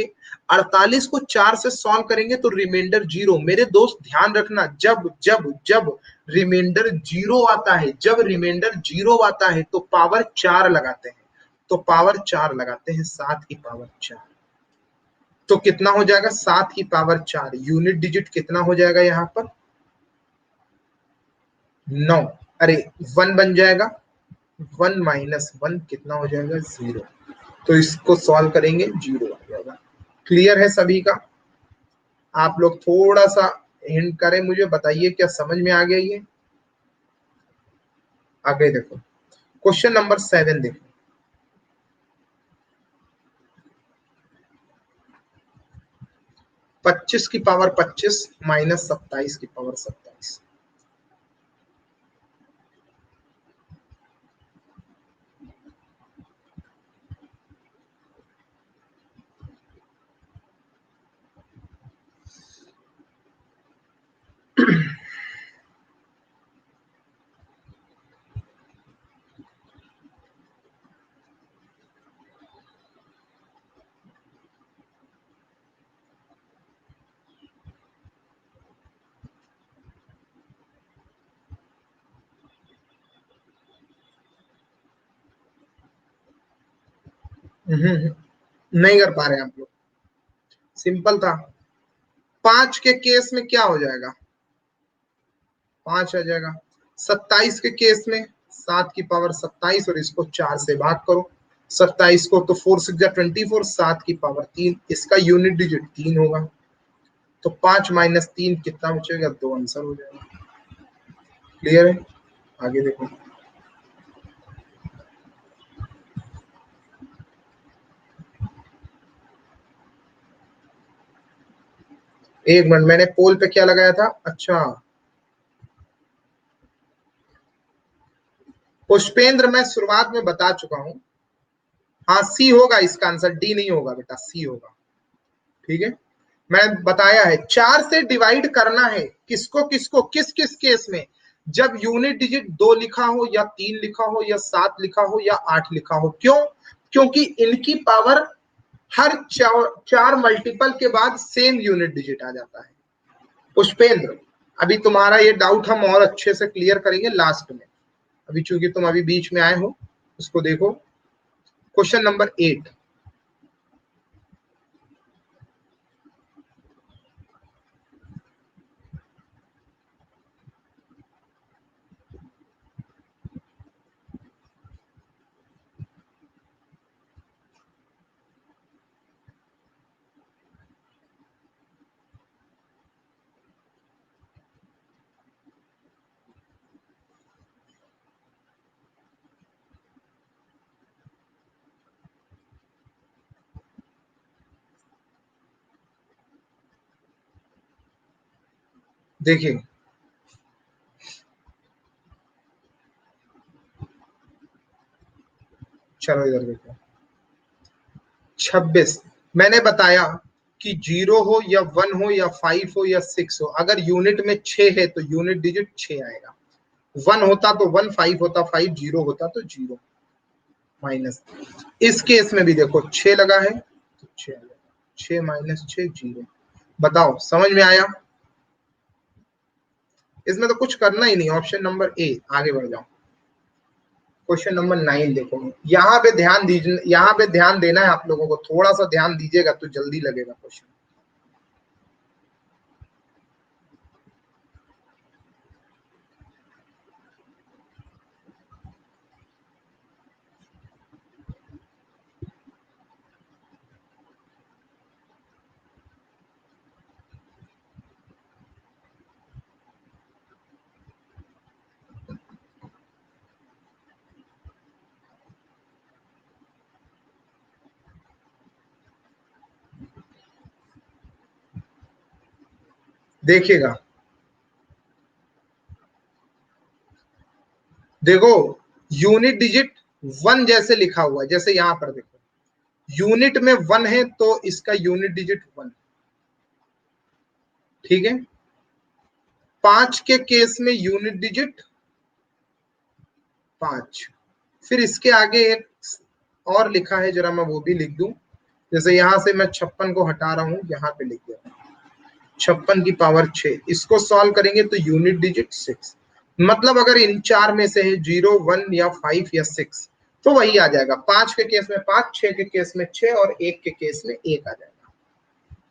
48 को 4 से सॉल्व करेंगे तो रिमाइंडर 0। मेरे दोस्त ध्यान रखना, जब जब जब रिमाइंडर 0 आता है, जब रिमाइंडर 0 आता है तो पावर 4 लगाते हैं, तो पावर 4 लगाते हैं, 7 की पावर 4। तो कितना हो जाएगा 7 की पावर 4, यूनिट डिजिट कितना हो जाएगा यहाँ पर 9, अरे 1 बन जाएगा, 1 - 1 कितना हो जाएगा 0। तो इसको सॉल्व करेंगे 0 आ जाएगा। क्लियर है सभी का? आप लोग थोड़ा सा हिंट करें मुझे, बताइए क्या समझ में आ गया ये? आगे देखो क्वेश्चन नंबर 7 देखो। 25 की पावर 25 माइनस 27 की पावर 27। नहीं कर पा रहे आप लोग? सिंपल था। 5 के केस में क्या हो जाएगा 5 आ जाएगा। 27 के केस में 7 की पावर 27 और इसको 4 से भाग करो। 27 को तो 4 6 जा 24, 7 की पावर 3, इसका यूनिट डिजिट 3 होगा। तो 5 - 3 कितना बचेगा 2, आंसर हो जाएगा। क्लियर है? आगे देखो। एक मिनट, मैंने पोल पे क्या लगाया था? अच्छा, पुष्पेंद्र मैं शुरुआत में बता चुका हूं। हाँ सी होगा इसका आंसर, डी नहीं होगा बेटा, सी होगा। ठीक है, मैं बताया है 4 से डिवाइड करना है किसको किसको, किस किस केस में, जब यूनिट डिजिट 2 लिखा हो या 3 लिखा हो या 7 लिखा हो या 8 लिखा हो। क्यों? क्योंकि इनकी पावर हर 4 मल्टीपल के बाद सेम यूनिट डिजिट आ जाता है। पुष्पेंद्र, अभी तुम्हारा ये डाउट हम और अच्छे से क्लियर करेंगे लास्ट में। अभी चूंकि तुम अभी बीच में आए हो, उसको देखो। Question number 8। देखिए चलो इधर देखो, 26। मैंने बताया कि 0 हो या 1 हो या 5 हो या 6 हो, अगर यूनिट में 6 है तो यूनिट डिजिट 6 आएगा। 1 होता तो 1, 5 होता 5, 0 होता तो 0 माइनस। इस केस में भी देखो 6 लगा है तो 6 आ जाएगा, 6 माइनस 6 0। बताओ समझ में आया? इसमें तो कुछ करना ही नहीं, ऑप्शन नंबर ए। आगे बढ़ जाओ, क्वेश्चन नंबर 9 देखो। यहाँ पे ध्यान दीजिए, यहाँ पे ध्यान देना है आप लोगों को, थोड़ा सा ध्यान दीजिएगा तो जल्दी लगेगा क्वेश्चन। देखिएगा, देखो यूनिट डिजिट 1 जैसे लिखा हुआ है, जैसे यहां पर देखो यूनिट में 1 है तो इसका यूनिट डिजिट 1, ठीक है। 5 के केस में यूनिट डिजिट 5। फिर इसके आगे एक और लिखा है, जरा मैं वो भी लिख दूं। जैसे यहां से मैं 56 को हटा रहा हूं, यहां पे लिख दिया 56 की पावर 6। इसको सॉल्व करेंगे तो यूनिट डिजिट 6। मतलब अगर इन चार में से है 0, 1 या 5 या 6 तो वही आ जाएगा। 5 के केस में 5, 6 के केस में 6 और 1 के केस में 1 आ जाएगा।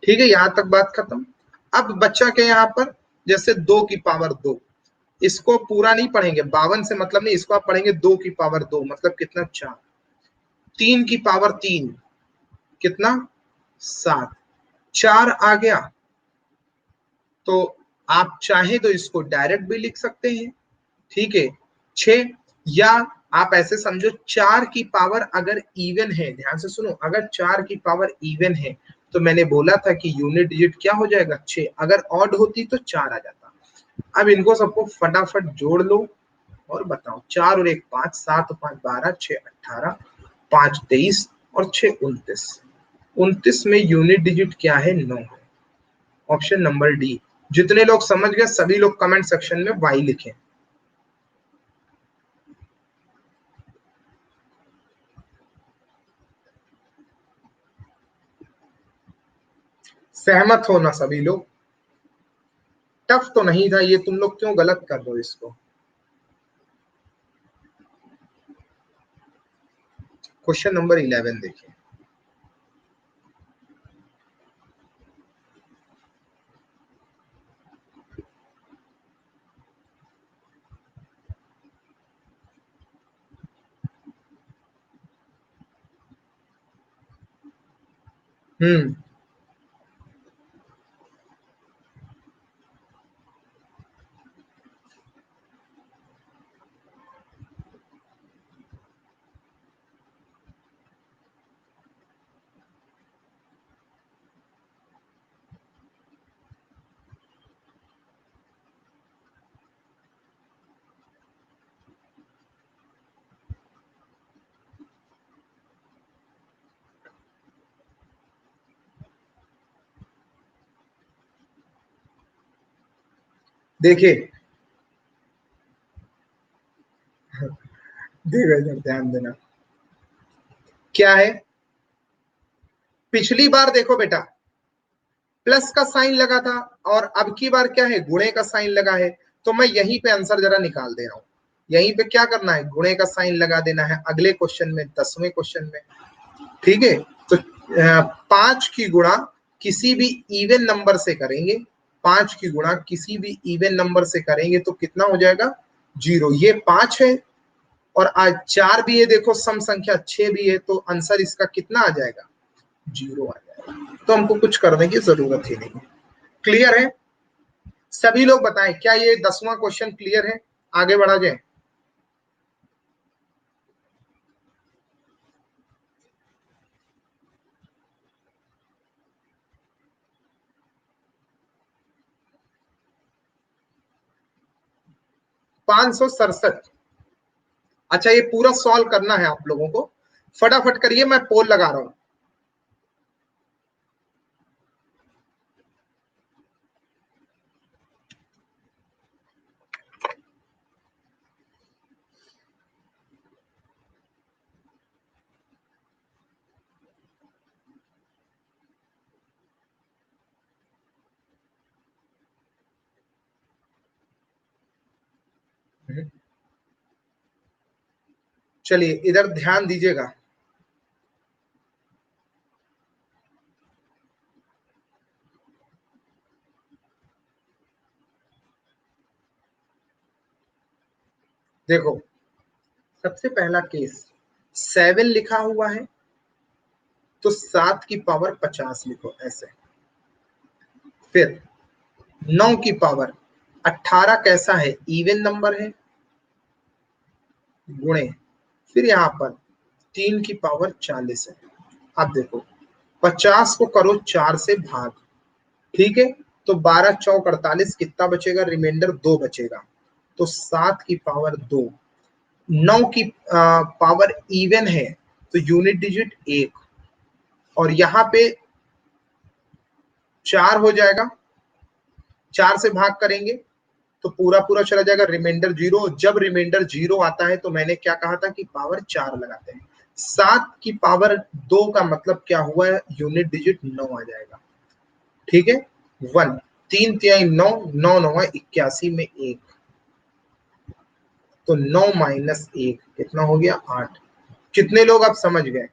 ठीक है, यहां तक बात खत्म। अब बच्चा के यहाँ पर जैसे 2 की पावर 2, इसको पूरा नहीं पढ़ेंगे, 52 से मतलब नहीं, इसको आप पढ़ेंगे 2 की पावर 2 मतलब कितना 4। 3 की पावर 3 कितना 7। 4 आ गया तो आप चाहे तो इसको डायरेक्ट भी लिख सकते हैं, ठीक है 6। या आप ऐसे समझो 4 की पावर अगर इवन है, ध्यान से सुनो, अगर 4 की पावर इवन है तो मैंने बोला था कि यूनिट डिजिट क्या हो जाएगा 6, अगर ऑड होती तो 4 आ जाता। अब इनको सबको फटाफट जोड़ लो और बताओ, 4 और 1 5, 7 और 5 12, 6 18, 5 23 और 6 29। 29 में यूनिट डिजिट क्या है 9 है। Option number D. जितने लोग समझ गए सभी लोग कमेंट सेक्शन में वाई लिखें। सहमत हो ना सभी लोग? टफ तो नहीं था ये, तुम लोग क्यों गलत कर रहे हो इसको? क्वेश्चन नंबर 11 देखिए। हम्म, देखिए, देखो इधर ध्यान देना, क्या है। पिछली बार देखो बेटा प्लस का साइन लगा था और अब की बार क्या है, गुणे का साइन लगा है। तो मैं यहीं पे आंसर जरा निकाल दे रहा हूं। यहीं पे क्या करना है, गुणे का साइन लगा देना है अगले क्वेश्चन में, 10वें क्वेश्चन में। ठीक है, तो 5 की गुणा किसी भी इवन नंबर से करेंगे, 5 की गुणा किसी भी इवन नंबर से करेंगे तो कितना हो जाएगा 0। ये 5 है और आज 4 भी है, देखो सम संख्या 6 भी है, तो आंसर इसका कितना आ जाएगा 0 आ जाएगा। तो हमको कुछ करने की जरूरत ही नहीं। क्लियर है? सभी लोग बताएं क्या ये 10वां क्वेश्चन क्लियर है? आगे बढ़ा जाए। 567। अच्छा ये पूरा सॉल्व करना है आप लोगों को। फटाफट करिए, मैं पोल लगा रहा हूं। चलिए इधर ध्यान दीजिएगा। देखो, सबसे पहला केस 7 लिखा हुआ है, तो 7 की पावर 50 लिखो ऐसे। फिर 9 की पावर 18 कैसा है, इवन नंबर है, गुणे, फिर यहां पर 3 की पावर 40 है। अब देखो 50 को करो 4 से भाग, ठीक है, तो 12 चौक 48, कितना बचेगा, रिमाइंडर 2 बचेगा, तो 7 की पावर 2। 9 की पावर इवन है, तो यूनिट डिजिट 1, और यहां पे 4 हो जाएगा, 4 से भाग करेंगे तो पूरा पूरा चला जाएगा, रिमाइंडर 0। जब रिमाइंडर 0 आता है तो मैंने क्या कहा था कि पावर 4 लगाते हैं। 7 की पावर 2 का मतलब क्या हुआ है, यूनिट डिजिट 9 आ जाएगा, ठीक है। 1, 3 3 9, 9 9 81 में 1, तो 9 माइनस 1 कितना हो गया, 8। कितने लोग आप समझ गए,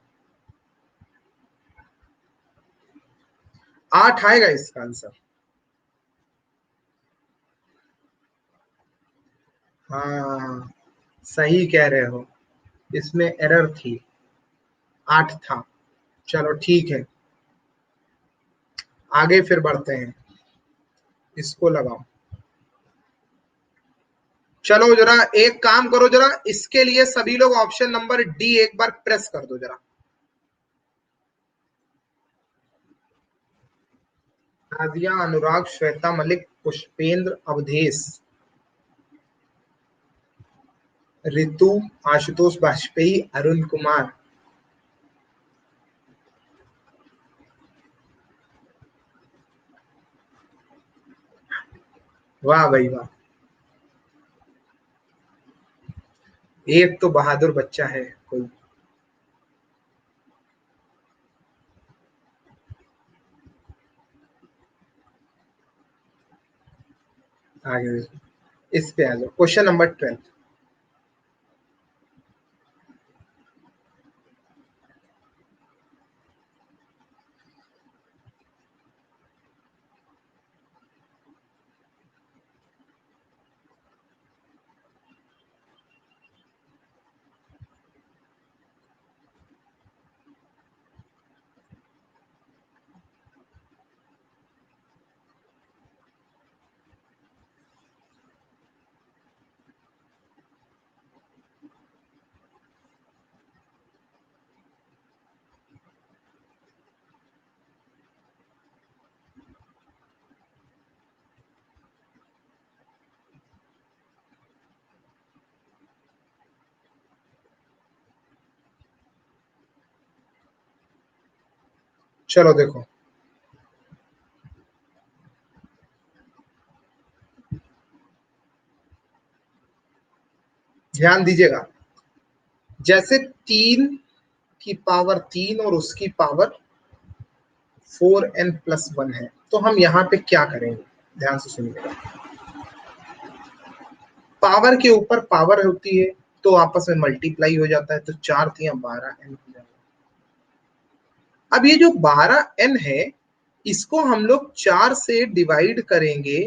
8 आएगा इसका आंसर। हाँ, सही कह रहे हो, इसमें एरर थी, 8 था। चलो ठीक है, आगे फिर बढ़ते हैं, इसको लगाओ। चलो जरा एक काम करो, जरा इसके लिए सभी लोग ऑप्शन नंबर डी एक बार प्रेस कर दो जरा। नादिया, अनुराग, श्वेता मलिक, पुष्पेंद्र, अवधेश, रितु, आशुतोष बाजपेयी, अरुण कुमार। वाह भाई वाह, एक तो बहादुर बच्चा है कोई। आगे इस पे आ जाओ, क्वेश्चन नंबर 12। चलो देखो, ध्यान दीजिएगा। जैसे 3 की पावर 3 और उसकी पावर 4n+1 है, तो हम यहाँ पे क्या करेंगे, ध्यान से सुनिएगा। पावर के ऊपर पावर होती है तो आपस में मल्टीप्लाई हो जाता है, तो 4 3 12n हो जाएगा। अब ये जो 12n है, इसको हम लोग 4 से डिवाइड करेंगे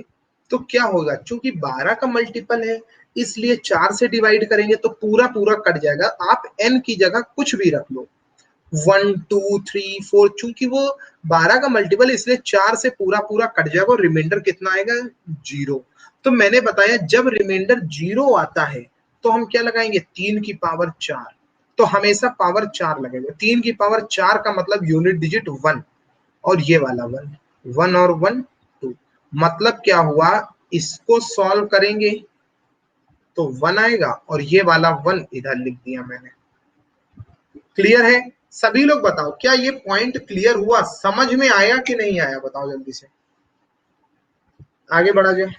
तो क्या होगा, चूंकि 12 का मल्टीपल है इसलिए 4 से डिवाइड करेंगे तो पूरा पूरा कट जाएगा। आप n की जगह कुछ भी रख लो, 1 2 3 4, चूंकि वो 12 का मल्टीपल इसलिए 4 से पूरा पूरा कट जाएगा और रिमाइंडर कितना आएगा, 0। तो मैंने बताया जब रिमाइंडर 0 आता है तो हम क्या लगाएंगे, 3 की पावर 4, तो हमेशा पावर 4 लगेगा। 3 की पावर 4 का मतलब यूनिट डिजिट 1, और ये वाला 1, 1 और 1 2, मतलब क्या हुआ, इसको सॉल्व करेंगे तो 1 आएगा और ये वाला 1 इधर लिख दिया मैंने। क्लियर है? सभी लोग बताओ, क्या ये पॉइंट क्लियर हुआ, समझ में आया कि नहीं आया? बताओ जल्दी से, आगे बढ़ा जाए।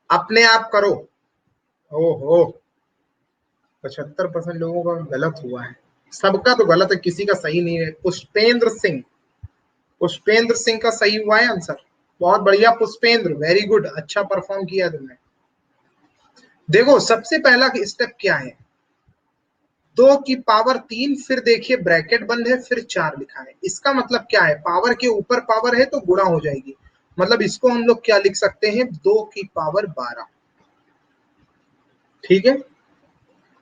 अपने आप करो। ओहो, 75% लोगों का गलत हुआ है। सबका तो गलत है, किसी का सही नहीं है। पुष्पेंद्र सिंह, पुष्पेंद्र सिंह का सही हुआ है आंसर। बहुत बढ़िया पुष्पेंद्र, वेरी गुड, अच्छा परफॉर्म किया तुमने। देखो सबसे पहला स्टेप क्या है, 2 की पावर 3, फिर देखिए ब्रैकेट बंद है, फिर 4 लिखा है। इसका मतलब क्या है, पावर के ऊपर पावर है तो गुणा हो जाएगी। मतलब इसको हम लोग क्या लिख सकते हैं, 2 की पावर 12। ठीक है।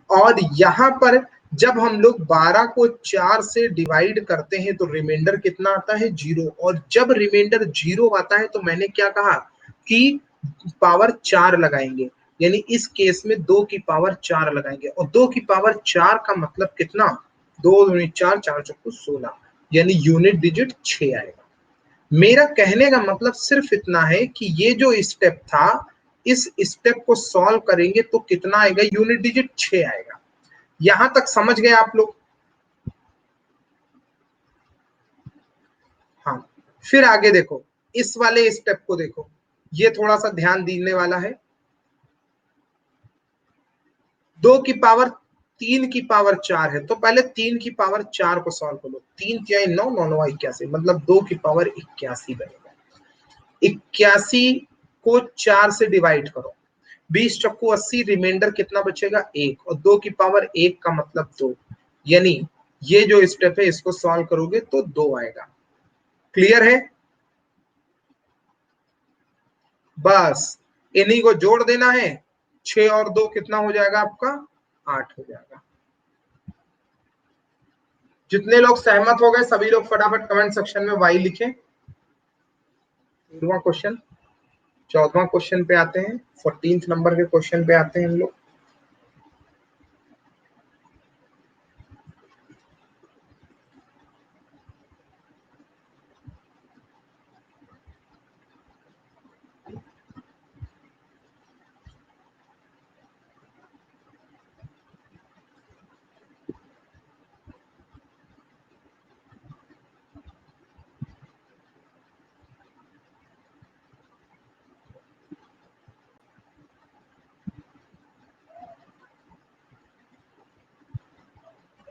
और यहां पर जब हम लोग 12 को 4 से डिवाइड करते हैं तो रिमाइंडर कितना आता है, 0। और जब रिमाइंडर 0 आता है तो मैंने क्या कहा कि पावर 4 लगाएंगे, यानी इस केस में 2 की पावर 4 लगाएंगे। और 2 की पावर 4 का मतलब कितना, 2 दूनी 4, 4 चौको 16, यानी यूनिट डिजिट 6 आएगा। मेरा कहने का मतलब सिर्फ इतना है कि ये जो स्टेप था, इस स्टेप को सॉल्व करेंगे तो कितना आएगा, यूनिट डिजिट 6 आएगा। यहां तक समझ गए आप लोग? हाँ। फिर आगे देखो, इस वाले स्टेप को देखो, ये थोड़ा सा ध्यान देने वाला है। 2 की पावर 3 की पावर 4 है, तो पहले 3 की पावर 4 को सॉल्व कर लो। 3 × 9 9 9 81, मतलब 2 की पावर 81 बनेगा। 81 को 4 से डिवाइड करो, 20 × 80, रिमाइंडर कितना बचेगा, 1। और 2 की पावर 1 का मतलब 2, यानी ये जो स्टेप है इसको सॉल्व करोगे तो 2 आएगा। क्लियर है? बस इन्हीं को जोड़ देना है। 6 और 2 कितना हो जाएगा आपका, 8 हो जाएगा। जितने लोग सहमत हो गए सभी लोग फटाफट कमेंट सेक्शन में वाई लिखें। 13वां क्वेश्चन, 14वां क्वेश्चन पे आते हैं, 14th नंबर के क्वेश्चन पे आते हैं हम लोग।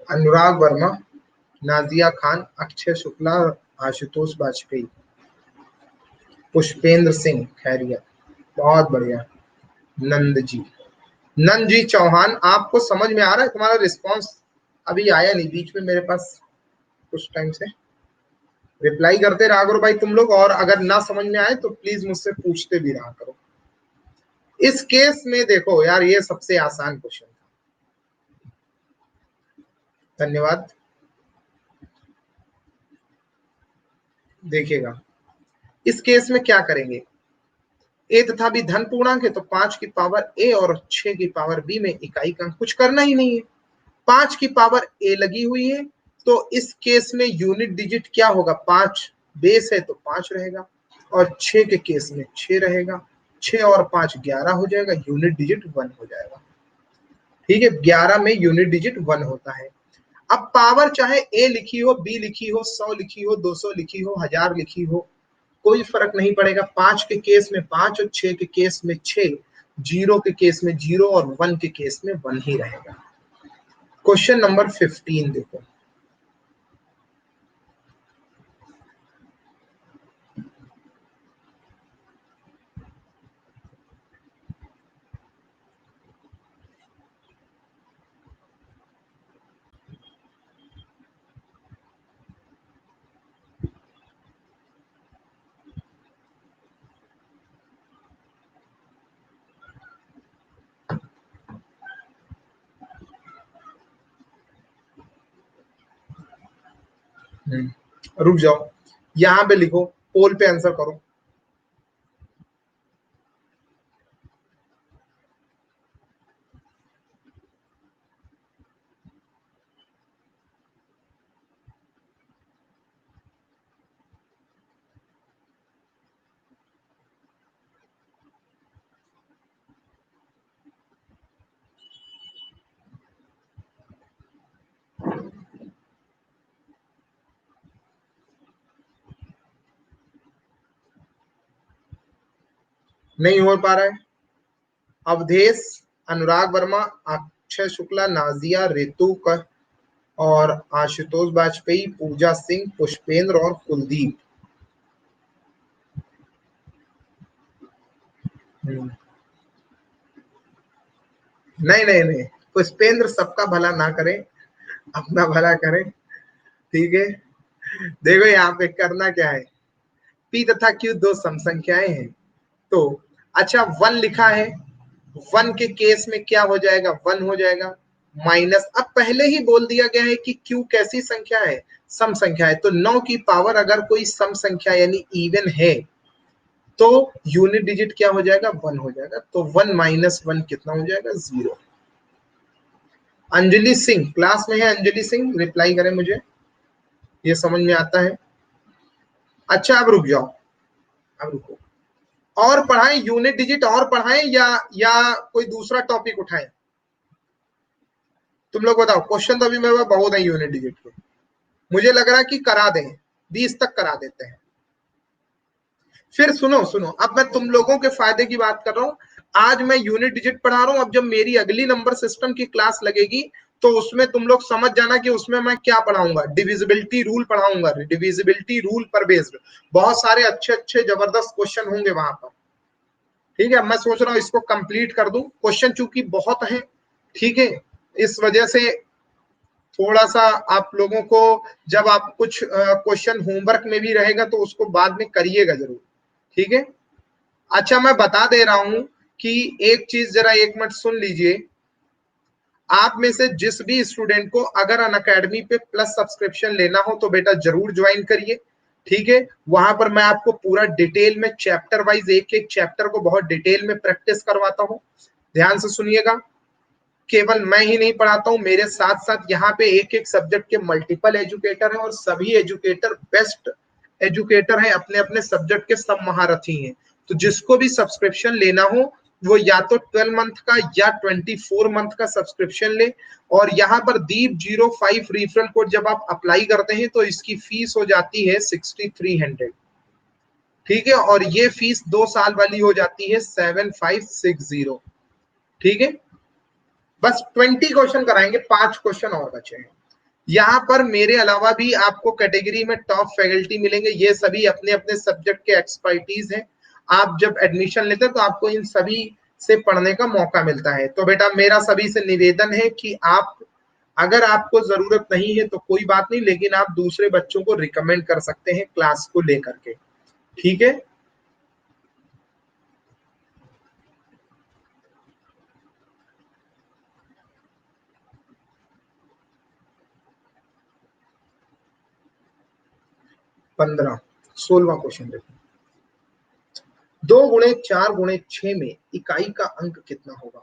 अनुराग वर्मा, नाजिया खान, अक्षय शुक्ला, आशुतोष वाजपेयी, पुष्पेंद्र सिंह खैरियत, बहुत बढ़िया। नंद जी, नंद जी चौहान, आपको समझ में आ रहा है? तुम्हारा रिस्पॉन्स अभी आया नहीं, बीच में मेरे पास कुछ टाइम से रिप्लाई करते रहा करो भाई तुम लोग, और अगर ना समझ में आए तो प्लीज मुझसे पूछते भी रहा करो। इस केस में देखो यार, ये सबसे आसान क्वेश्चन था। धन्यवाद। देखिएगा, इस केस में क्या करेंगे, ए तथा बी धन पूर्णांक है तो 5 की पावर A और 6 की पावर B में इकाई का कुछ करना ही नहीं है। 5 की पावर A लगी हुई है तो इस केस में यूनिट डिजिट क्या होगा, 5 बेस है तो 5 रहेगा, और 6 के केस में 6 रहेगा। 6 और 5 11 हो जाएगा, यूनिट डिजिट 1 हो जाएगा। ठीक है, 11 में यूनिट डिजिट 1 होता है। अब पावर चाहे ए लिखी हो, बी लिखी हो, 100 लिखी हो, 200 लिखी हो, 1000 लिखी हो, कोई फर्क नहीं पड़ेगा। 5 के केस में 5 और 6 के केस में 6, 0 के केस में 0 और 1 के केस में 1 ही रहेगा। क्वेश्चन नंबर 15 देखो, रुक जाओ, यहां पे लिखो, पोल पे आंसर करो। नहीं हो पा रहा है। अवधेश, अनुराग वर्मा, अक्षय शुक्ला, नाजिया, रितु का और आशुतोष वाजपेयी, पूजा सिंह, पुष्पेंद्र और कुलदीप। नहीं नहीं नहीं, पुष्पेंद्र सबका भला ना करे, अपना भला करे। ठीक है, देखो यहाँ पे करना क्या है, पी तथा क्यू दो सम संख्याएं हैं। तो अच्छा, वन लिखा है, वन के केस में क्या हो जाएगा, वन हो जाएगा। माइनस, अब पहले ही बोल दिया गया है कि क्यू कैसी संख्या है, सम संख्या है। तो 9 की पावर अगर कोई सम संख्या यानी इवन है तो यूनिट डिजिट क्या हो जाएगा, वन हो जाएगा। तो वन माइनस वन कितना हो जाएगा, जीरो। अंजलि सिंह क्लास में है, अंजलि सिंह रिप्लाई करें मुझे, ये समझ में आता है। अच्छा अब रुक जाओ, अब रुको, और पढ़ाएं यूनिट डिजिट, और पढ़ाएं या कोई दूसरा टॉपिक उठाएं? तुम लोग बताओ, क्वेश्चन तो अभी मेरे पास बहुत है यूनिट डिजिट के, मुझे लग रहा है कि करा दें, 20 तक करा देते हैं। फिर सुनो सुनो, अब मैं तुम लोगों के फायदे की बात कर रहा हूं। आज मैं यूनिट डिजिट पढ़ा रहा हूं, अब जब मेरी अगली नंबर सिस्टम की क्लास लगेगी तो उसमें तुम लोग समझ जाना कि उसमें मैं क्या पढ़ाऊंगा, डिविजिबिलिटी रूल पढ़ाऊंगा, डिविजिबिलिटी रूल पर बेस्ड बहुत सारे अच्छे अच्छे जबरदस्त क्वेश्चन होंगे वहां पर। ठीक है, मैं सोच रहा हूँ इसको कंप्लीट कर दूं, क्वेश्चन चूंकि बहुत है, ठीक है, इस वजह से थोड़ा सा आप लोगों को, जब आप कुछ क्वेश्चन होमवर्क में भी रहेगा तो उसको बाद में करिएगा जरूर। ठीक है, अच्छा मैं बता दे रहा हूं कि एक चीज जरा एक मिनट सुन लीजिए। आप में से जिस भी स्टूडेंट को अगर अनअकैडमी पे प्लस सब्सक्रिप्शन लेना हो तो बेटा जरूर ज्वाइन करिए। ठीक है, वहां पर मैं आपको पूरा डिटेल में चैप्टर वाइज एक एक चैप्टर को बहुत डिटेल में प्रैक्टिस करवाता हूं। ध्यान से सुनिएगा, केवल मैं ही नहीं पढ़ाता हूं, मेरे साथ साथ यहाँ पे एक एक सब्जेक्ट के मल्टीपल एजुकेटर हैं और सभी एजुकेटर बेस्ट एजुकेटर हैं, अपने अपने सब्जेक्ट के सब महारथी हैं। तो जिसको भी सब्सक्रिप्शन लेना हो वो या तो 12 मंथ का या 24 मंथ का सब्सक्रिप्शन ले। और यहाँ पर दीप 05 रिफरल कोड जब आप अप्लाई करते हैं तो इसकी फीस हो जाती है 6300। ठीक है, और ये फीस 2 साल वाली हो जाती है 7560। ठीक है, बस 20 क्वेश्चन कराएंगे, 5 क्वेश्चन और बचे हैं। यहाँ पर मेरे अलावा भी आपको कैटेगरी में टॉप फैकल्टी मिलेंगे, ये सभी अपने अपने सब्जेक्ट के एक्सपर्टीज हैं। आप जब एडमिशन लेते हैं तो आपको इन सभी से पढ़ने का मौका मिलता है। तो बेटा मेरा सभी से निवेदन है कि आप, अगर आपको जरूरत नहीं है तो कोई बात नहीं, लेकिन आप दूसरे बच्चों को रिकमेंड कर सकते हैं क्लास को लेकर के। ठीक है, 15, 16वां क्वेश्चन देखो, 2 गुणे 4 गुणे 6 में इकाई का अंक कितना होगा?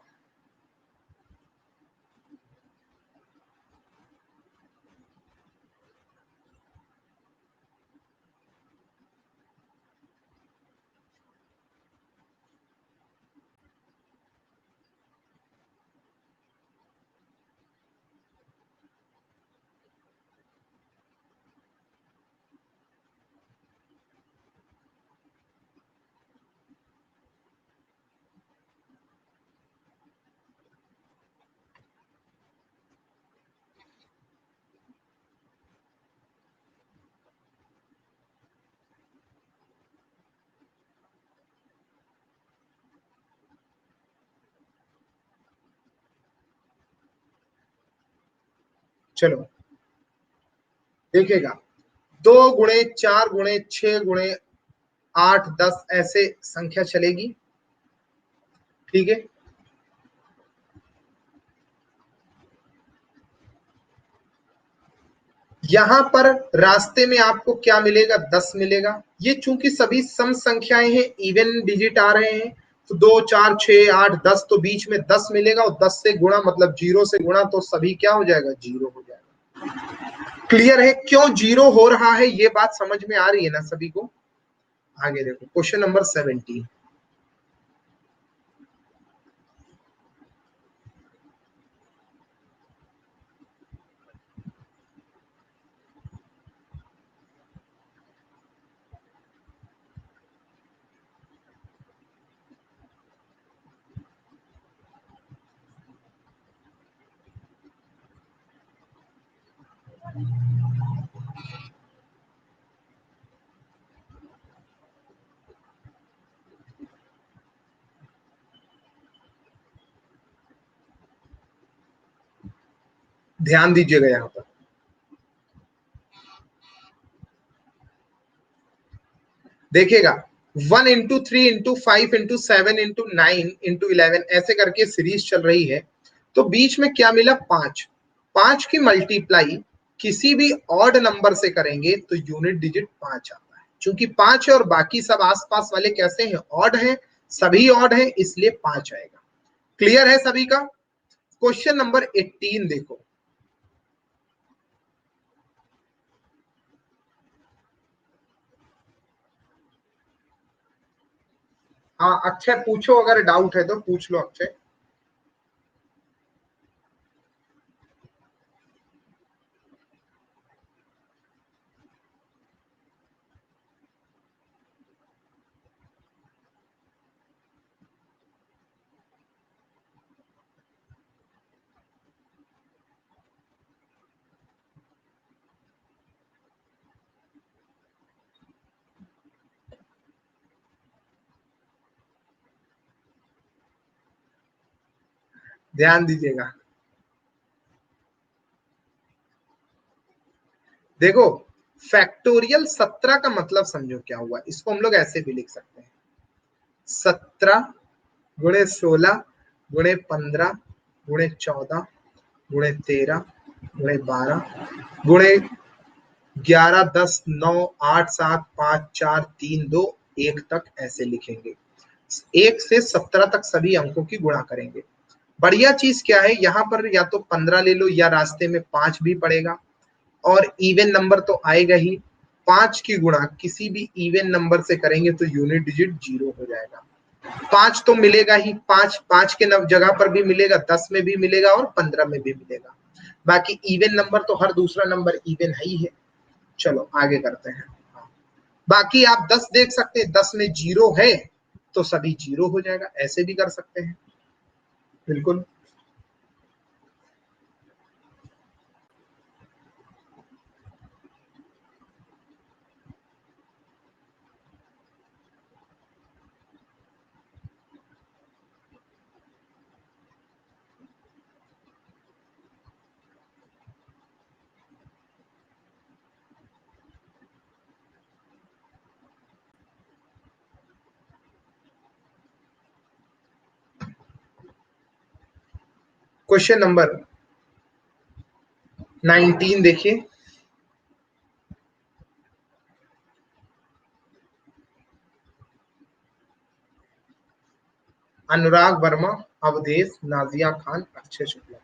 चलो देखिएगा, 2 गुणे 4 गुणे 6 गुणे 8 10 ऐसे संख्या चलेगी। ठीक है, यहां पर रास्ते में आपको क्या मिलेगा, 10 मिलेगा। ये चूंकि सभी सम संख्याएं हैं, इवन डिजिट आ रहे हैं, तो 2 4 6 8 10, तो बीच में 10 मिलेगा और 10 से गुणा मतलब 0 से गुणा, तो सभी क्या हो जाएगा, 0 हो जाएगा। क्लियर है क्यों 0 हो रहा है, ये बात समझ में आ रही है ना सभी को। आगे देखो क्वेश्चन नंबर 17। ध्यान दीजिएगा यहां पर, देखिएगा 1 into 3 into 5 into 7 into 9 into 11 ऐसे करके सीरीज चल रही है। तो बीच में क्या मिला, 5। 5 की मल्टीप्लाई किसी भी ऑड नंबर से करेंगे तो यूनिट डिजिट 5 आता है। चूंकि 5 है और बाकी सब आसपास वाले कैसे हैं, ऑड हैं, सभी ऑड हैं, इसलिए 5 आएगा। क्लियर है सभी का। क्वेश्चन नंबर 18 देखो। हाँ अक्षय पूछो, अगर डाउट है तो पूछ लो अक्षय। ध्यान दीजिएगा, देखो फैक्टोरियल 17 का मतलब समझो क्या हुआ, इसको हम लोग ऐसे भी लिख सकते हैं, 17 × 16 × 15 × 13 × 12 × 11 10 9 8 7 5 4 3 2 1 तक ऐसे लिखेंगे। 1 से 17 तक सभी अंकों की गुणा करेंगे। बढ़िया चीज क्या है, यहाँ पर या तो 15 ले लो या रास्ते में 5 भी पड़ेगा, और इवन नंबर तो आएगा ही। 5 की गुणा किसी भी इवन नंबर से करेंगे तो यूनिट डिजिट 0 हो जाएगा। 5 तो मिलेगा ही, 5 5 के जगह पर भी मिलेगा, 10 में भी मिलेगा और 15 में भी मिलेगा। बाकी इवन नंबर तो हर दूसरा नंबर इवन है ही है। चलो आगे करते हैं। बाकी आप 10 देख सकते हैं, 10 में 0 है तो सभी 0 हो जाएगा, ऐसे भी कर सकते हैं बिल्कुल। क्वेश्चन नंबर 19 देखिए। अनुराग वर्मा, अवधेश, नाजिया खान, अक्षय शुक्ला।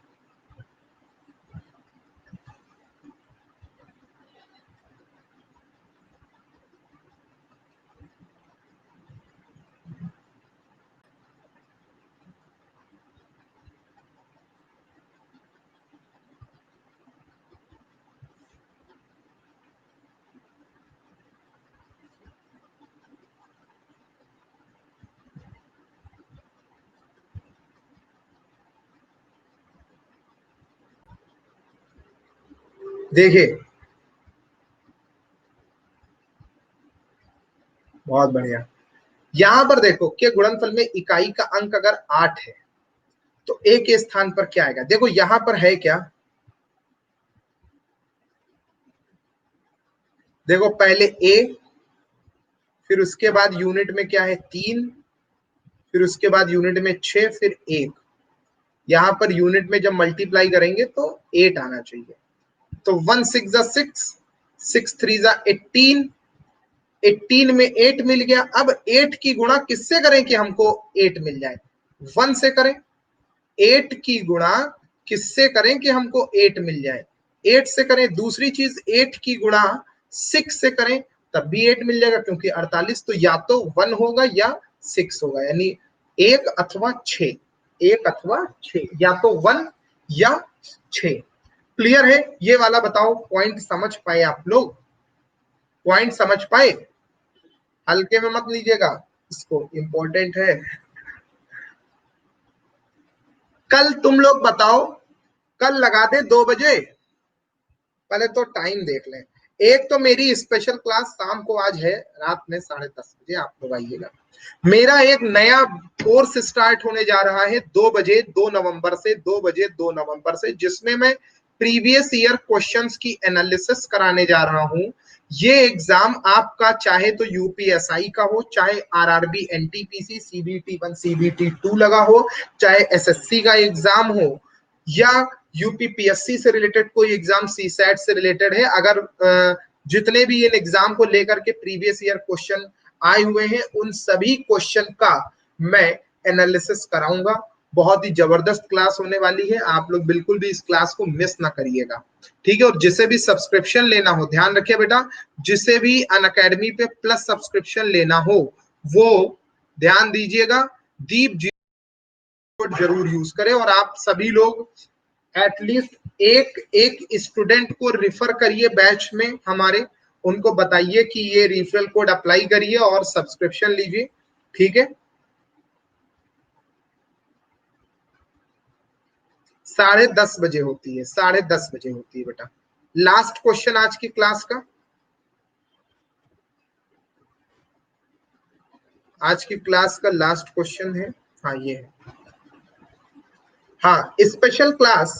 देखिए बहुत बढ़िया, यहां पर देखो कि गुणनफल में इकाई का अंक अगर 8 है तो ए के स्थान पर क्या आएगा। देखो यहां पर है क्या, देखो पहले ए, फिर उसके बाद यूनिट में क्या है 3, फिर उसके बाद यूनिट में 6, फिर 1। यहां पर यूनिट में जब मल्टीप्लाई करेंगे तो 8 आना चाहिए। तो 1 6 जा 6, 6 3 जा 18, 18 में 8 मिल गया। अब 8 की गुणा किससे करें कि हमको 8 मिल जाए? 1 से करें। 8 की गुणा किससे करें कि हमको 8 मिल जाए? 8 से करें। दूसरी चीज 8 की गुणा 6 से करें तब भी 8 मिल जाएगा, क्योंकि 48 तो या तो 1 होगा या 6 होगा, यानी 1 अथवा 6, 1 अथवा 6, या तो 1 या 6। क्लियर है ये वाला? बताओ, पॉइंट समझ पाए आप लोग? पॉइंट समझ पाए? हल्के में मत लीजिएगा इसको, इंपॉर्टेंट है। कल तुम लोग बताओ, कल लगा दे 2 बजे? पहले तो टाइम देख लें। एक तो मेरी स्पेशल क्लास शाम को आज है, रात में 10:30 बजे, आप लोग आइएगा। मेरा एक नया कोर्स स्टार्ट होने जा रहा है 2 बजे 2 नवंबर से, 2 बजे 2 नवंबर से, जिसमें मैं प्रीवियस ईयर क्वेश्चंस की एनालिसिस कराने जा रहा हूं। ये एग्जाम आपका चाहे तो यूपीएसआई का हो, चाहे आरआरबी एनटीपीसी सीबीटी 1 सीबीटी 2 लगा हो, चाहे एसएससी का एग्जाम हो, या यूपीपीएससी से रिलेटेड कोई एग्जाम, सीसैट से रिलेटेड है, अगर जितने भी इन एग्जाम को लेकर के प्रीवियस ईयर क्वेश्चन आए हुए हैं, उन सभी क्वेश्चन का मैं एनालिसिस कराऊंगा। बहुत ही जबरदस्त क्लास होने वाली है, आप लोग बिल्कुल भी इस क्लास को मिस ना करिएगा, ठीक है? और जिसे भी सब्सक्रिप्शन लेना हो, ध्यान रखिए बेटा, जिसे भी अनअकैडमी पे प्लस सब्सक्रिप्शन लेना हो वो ध्यान दीजिएगा, दीप जी कोड जरूर यूज करें। और आप सभी लोग एटलीस्ट एक एक स्टूडेंट को रिफर करिए बैच में हमारे, उनको बताइए कि ये रिफरल कोड अप्लाई करिए और सब्सक्रिप्शन लीजिए, ठीक है? 10:30 बजे होती है, 10:30 बजे होती है बेटा। लास्ट क्वेश्चन आज की क्लास का, आज की क्लास का लास्ट क्वेश्चन है। हाँ ये है। हाँ, स्पेशल क्लास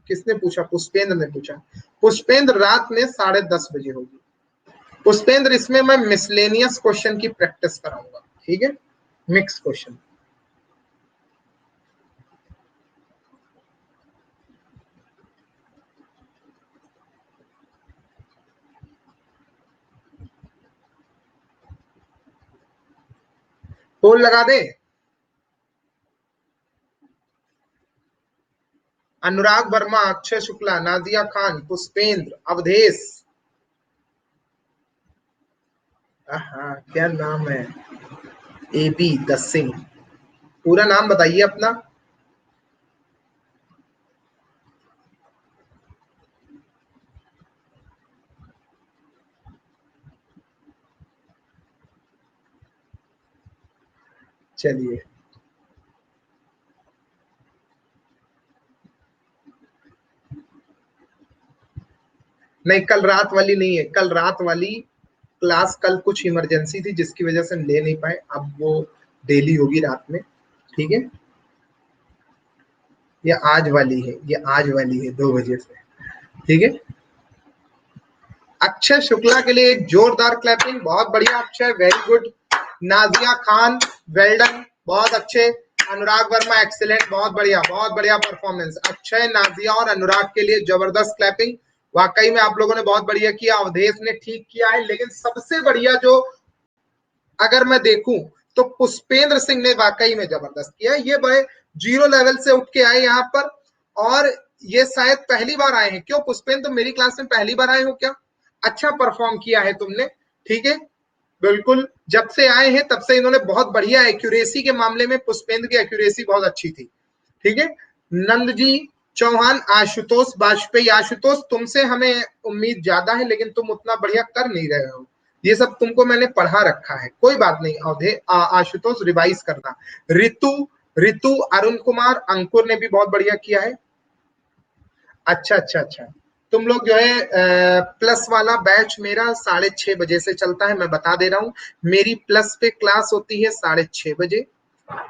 किसने पूछा? पुष्पेंद्र ने पूछा। पुष्पेंद्र रात में 10:30 बजे होगी। पुष्पेंद्र इसमें मैं मिसलेनियस क्वेश्चन की प्रैक्टिस कराऊंगा, ठीक है? Mix question. पोल लगा दे। अनुराग वर्मा, अक्षय शुक्ला, नादिया खान, पुष्पेंद्र, अवधेश। हाँ, क्या नाम है? AB दस सिंह। पूरा नाम बताइए अपना। चलिए, नहीं कल रात वाली नहीं है, कल रात वाली क्लास, कल कुछ इमरजेंसी थी जिसकी वजह से हम ले नहीं पाए, अब वो डेली होगी रात में, ठीक है? ये आज वाली है, ये आज वाली है 2 बजे से, ठीक है? अक्षय शुक्ला के लिए एक जोरदार क्लैपिंग। बहुत बढ़िया Akshay, very good. Nazia Khan, well done, बहुत अच्छे। अनुराग वर्मा, एक्सीलेंट, बहुत बढ़िया परफॉर्मेंस। अक्षय, नाजिया और अनुराग के लिए जबरदस्त क्लैपिंग। वाकई में आप लोगों ने बहुत बढ़िया किया। अवधेश ने ठीक किया है, लेकिन सबसे बढ़िया जो अगर मैं देखूं तो पुष्पेंद्र सिंह ने वाकई में जबरदस्त किया। ये बड़े जीरो लेवल से उठ के आए यहाँ पर, और ये शायद पहली बार आए हैं। क्यों पुष्पेंद्र, तुम मेरी क्लास में पहली बार आए हो क्या? अच्छा परफॉर्म किया है तुमने, ठीक है? बिल्कुल, जब से आए हैं तब से इन्होंने बहुत बढ़िया एक्यूरेसी के मामले में, पुष्पेंद्र की एक्यूरेसी बहुत अच्छी थी, ठीक है? नंद जी, चौहान, आशुतोष वाजपेयी। आशुतोष, तुमसे हमें उम्मीद ज्यादा है, लेकिन तुम उतना बढ़िया कर नहीं रहे हो। ये सब तुमको मैंने पढ़ा रखा है, कोई बात नहीं। अवधे आशुतोष रिवाइज करना। ऋतु, ऋतु, अरुण कुमार, अंकुर ने भी बहुत बढ़िया किया है। अच्छा अच्छा अच्छा, तुम लोग जो है प्लस वाला बैच मेरा 6:30 बजे से चलता है, मैं बता दे रहा हूँ। मेरी प्लस पे क्लास होती है 6:30 बजे,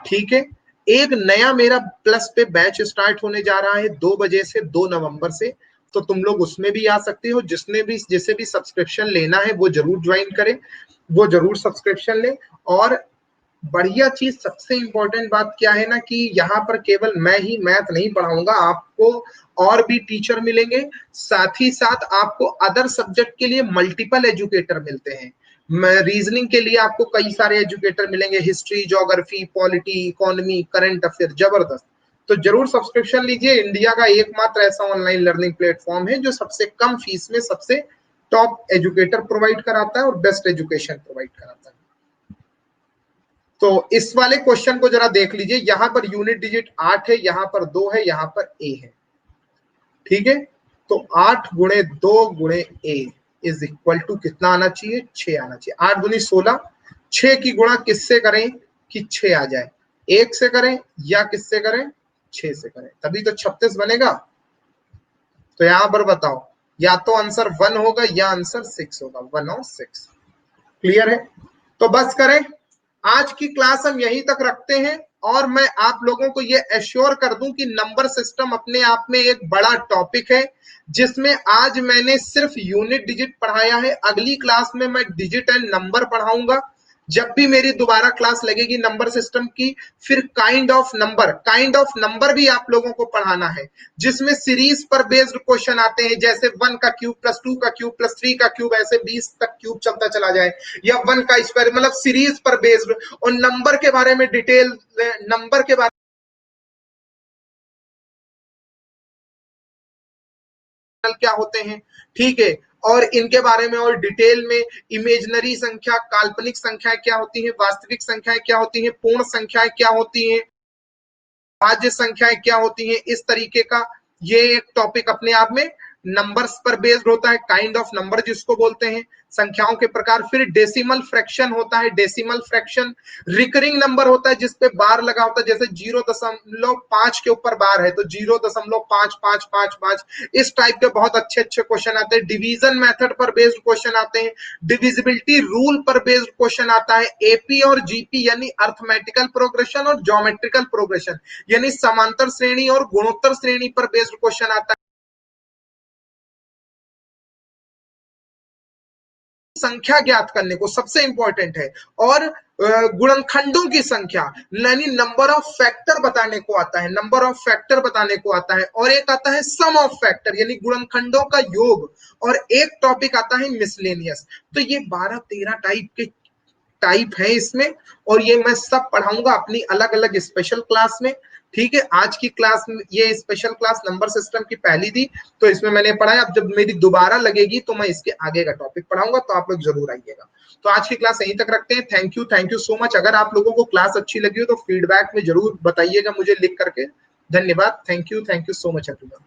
ठीक है? एक नया मेरा प्लस पे बैच स्टार्ट होने जा रहा है 2 बजे से, 2 नवंबर से, तो तुम लोग उसमें भी आ सकते हो। जिसने भी, जिसे भी सब्सक्रिप्शन लेना है वो जरूर ज्वाइन करें, वो जरूर सब्सक्रिप्शन ले। और बढ़िया चीज, सबसे इंपॉर्टेंट बात क्या है ना कि यहाँ पर केवल मैं ही मैथ नहीं पढ़ाऊंगा, आपको और भी टीचर मिलेंगे, साथ ही साथ आपको अदर सब्जेक्ट के लिए मल्टीपल एजुकेटर मिलते हैं। रीजनिंग के लिए आपको कई सारे एजुकेटर मिलेंगे, history, geography, polity, economy, current affair, जबरदस्त। तो जरूर सब्सक्रिप्शन लीजिए। इंडिया का एकमात्र ऐसा ऑनलाइन लर्निंग प्लेटफॉर्म है जो सबसे कम फीस में सबसे टॉप एजुकेटर प्रोवाइड कराता है और बेस्ट एजुकेशन प्रोवाइड कराता है। तो इस वाले क्वेश्चन को जरा देख लीजिए, यहां पर यूनिट डिजिट 8 है, यहां पर 2 है, यहां पर ए है। ठीक है, तो 8 गुणे 2 गुणे ए इज इक्वल टू कितना आना चाहिए? 6 आना चाहिए। 8 गुनी 16, 6 की गुणा किससे करें कि 6 आ जाए? 1 से करें या किससे करें? 6 से करें, तभी तो 36 बनेगा। तो यहां पर बताओ, या तो आंसर 1 होगा या आंसर 6 होगा, 1 और 6। क्लियर है? तो बस करें, आज की क्लास हम यहीं तक रखते हैं। और मैं आप लोगों को ये एश्योर कर दूं कि नंबर सिस्टम अपने आप में एक बड़ा टॉपिक है, जिसमें आज मैंने सिर्फ यूनिट डिजिट पढ़ाया है। अगली क्लास में मैं डिजिट एंड नंबर पढ़ाऊंगा। जब भी मेरी दोबारा क्लास लगेगी नंबर सिस्टम की, फिर काइंड ऑफ नंबर भी आप लोगों को पढ़ाना है, जिसमें सीरीज पर बेस्ड क्वेश्चन आते हैं, जैसे 1 का क्यूब प्लस 2 का क्यूब प्लस 3 का क्यूब, ऐसे 20 तक क्यूब चलता चला जाए, या 1 का स्क्वायर, मतलब सीरीज पर बेस्ड। और नंबर के बारे में डिटेल, नंबर के बारे में क्या होते हैं, ठीक है, और इनके बारे में और डिटेल में, इमेजनरी संख्या, काल्पनिक संख्याएं क्या होती हैं, वास्तविक संख्याएं क्या होती हैं, पूर्ण संख्याएं क्या होती हैं, भाज्य संख्याएं क्या होती हैं, इस तरीके का ये एक टॉपिक अपने आप में नंबर्स पर बेस्ड होता है। काइंड ऑफ नंबर जिसको बोलते हैं, संख्याओं के प्रकार। फिर डेसिमल फ्रैक्शन होता है, डेसिमल फ्रैक्शन। रिकरिंग नंबर होता है जिसपे बार लगा होता है, जैसे 0.5 के ऊपर बार है तो 0.5555, इस टाइप के बहुत अच्छे अच्छे क्वेश्चन आते हैं। डिवीजन मेथड पर बेस्ड क्वेश्चन आते हैं, डिविजिबिलिटी रूल पर बेस्ड क्वेश्चन आता है, एपी और जीपी यानी अर्थमेटिकल प्रोग्रेशन और ज्योमेट्रिकल प्रोग्रेशन यानी समांतर श्रेणी और गुणोत्तर श्रेणी पर बेस्ड क्वेश्चन आता है। संख्या ज्ञात करने को सबसे इंपॉर्टेंट है, और गुणनखंडों की संख्या यानी नंबर ऑफ फैक्टर बताने को आता है, नंबर ऑफ फैक्टर बताने को आता है। और एक आता है सम ऑफ फैक्टर यानी गुणनखंडों का योग। और एक टॉपिक आता है मिसलेनियस। तो ये 12-13 टाइप है इसमें, और ये मैं सब पढ़ाऊंगा अपनी अलग अलग स्पेशल क्लास में। ठीक है, आज की क्लास में ये स्पेशल क्लास नंबर सिस्टम की पहली थी, तो इसमें मैंने पढ़ाया। अब जब मेरी दोबारा लगेगी तो मैं इसके आगे का टॉपिक पढ़ाऊंगा, तो आप लोग जरूर आइएगा। तो आज की क्लास यहीं तक रखते हैं। Thank you so much. अगर आप लोगों को क्लास अच्छी लगी हो तो फीडबैक में जरूर बताइएगा मुझे लिख करके। धन्यवाद। Thank you so much everyone.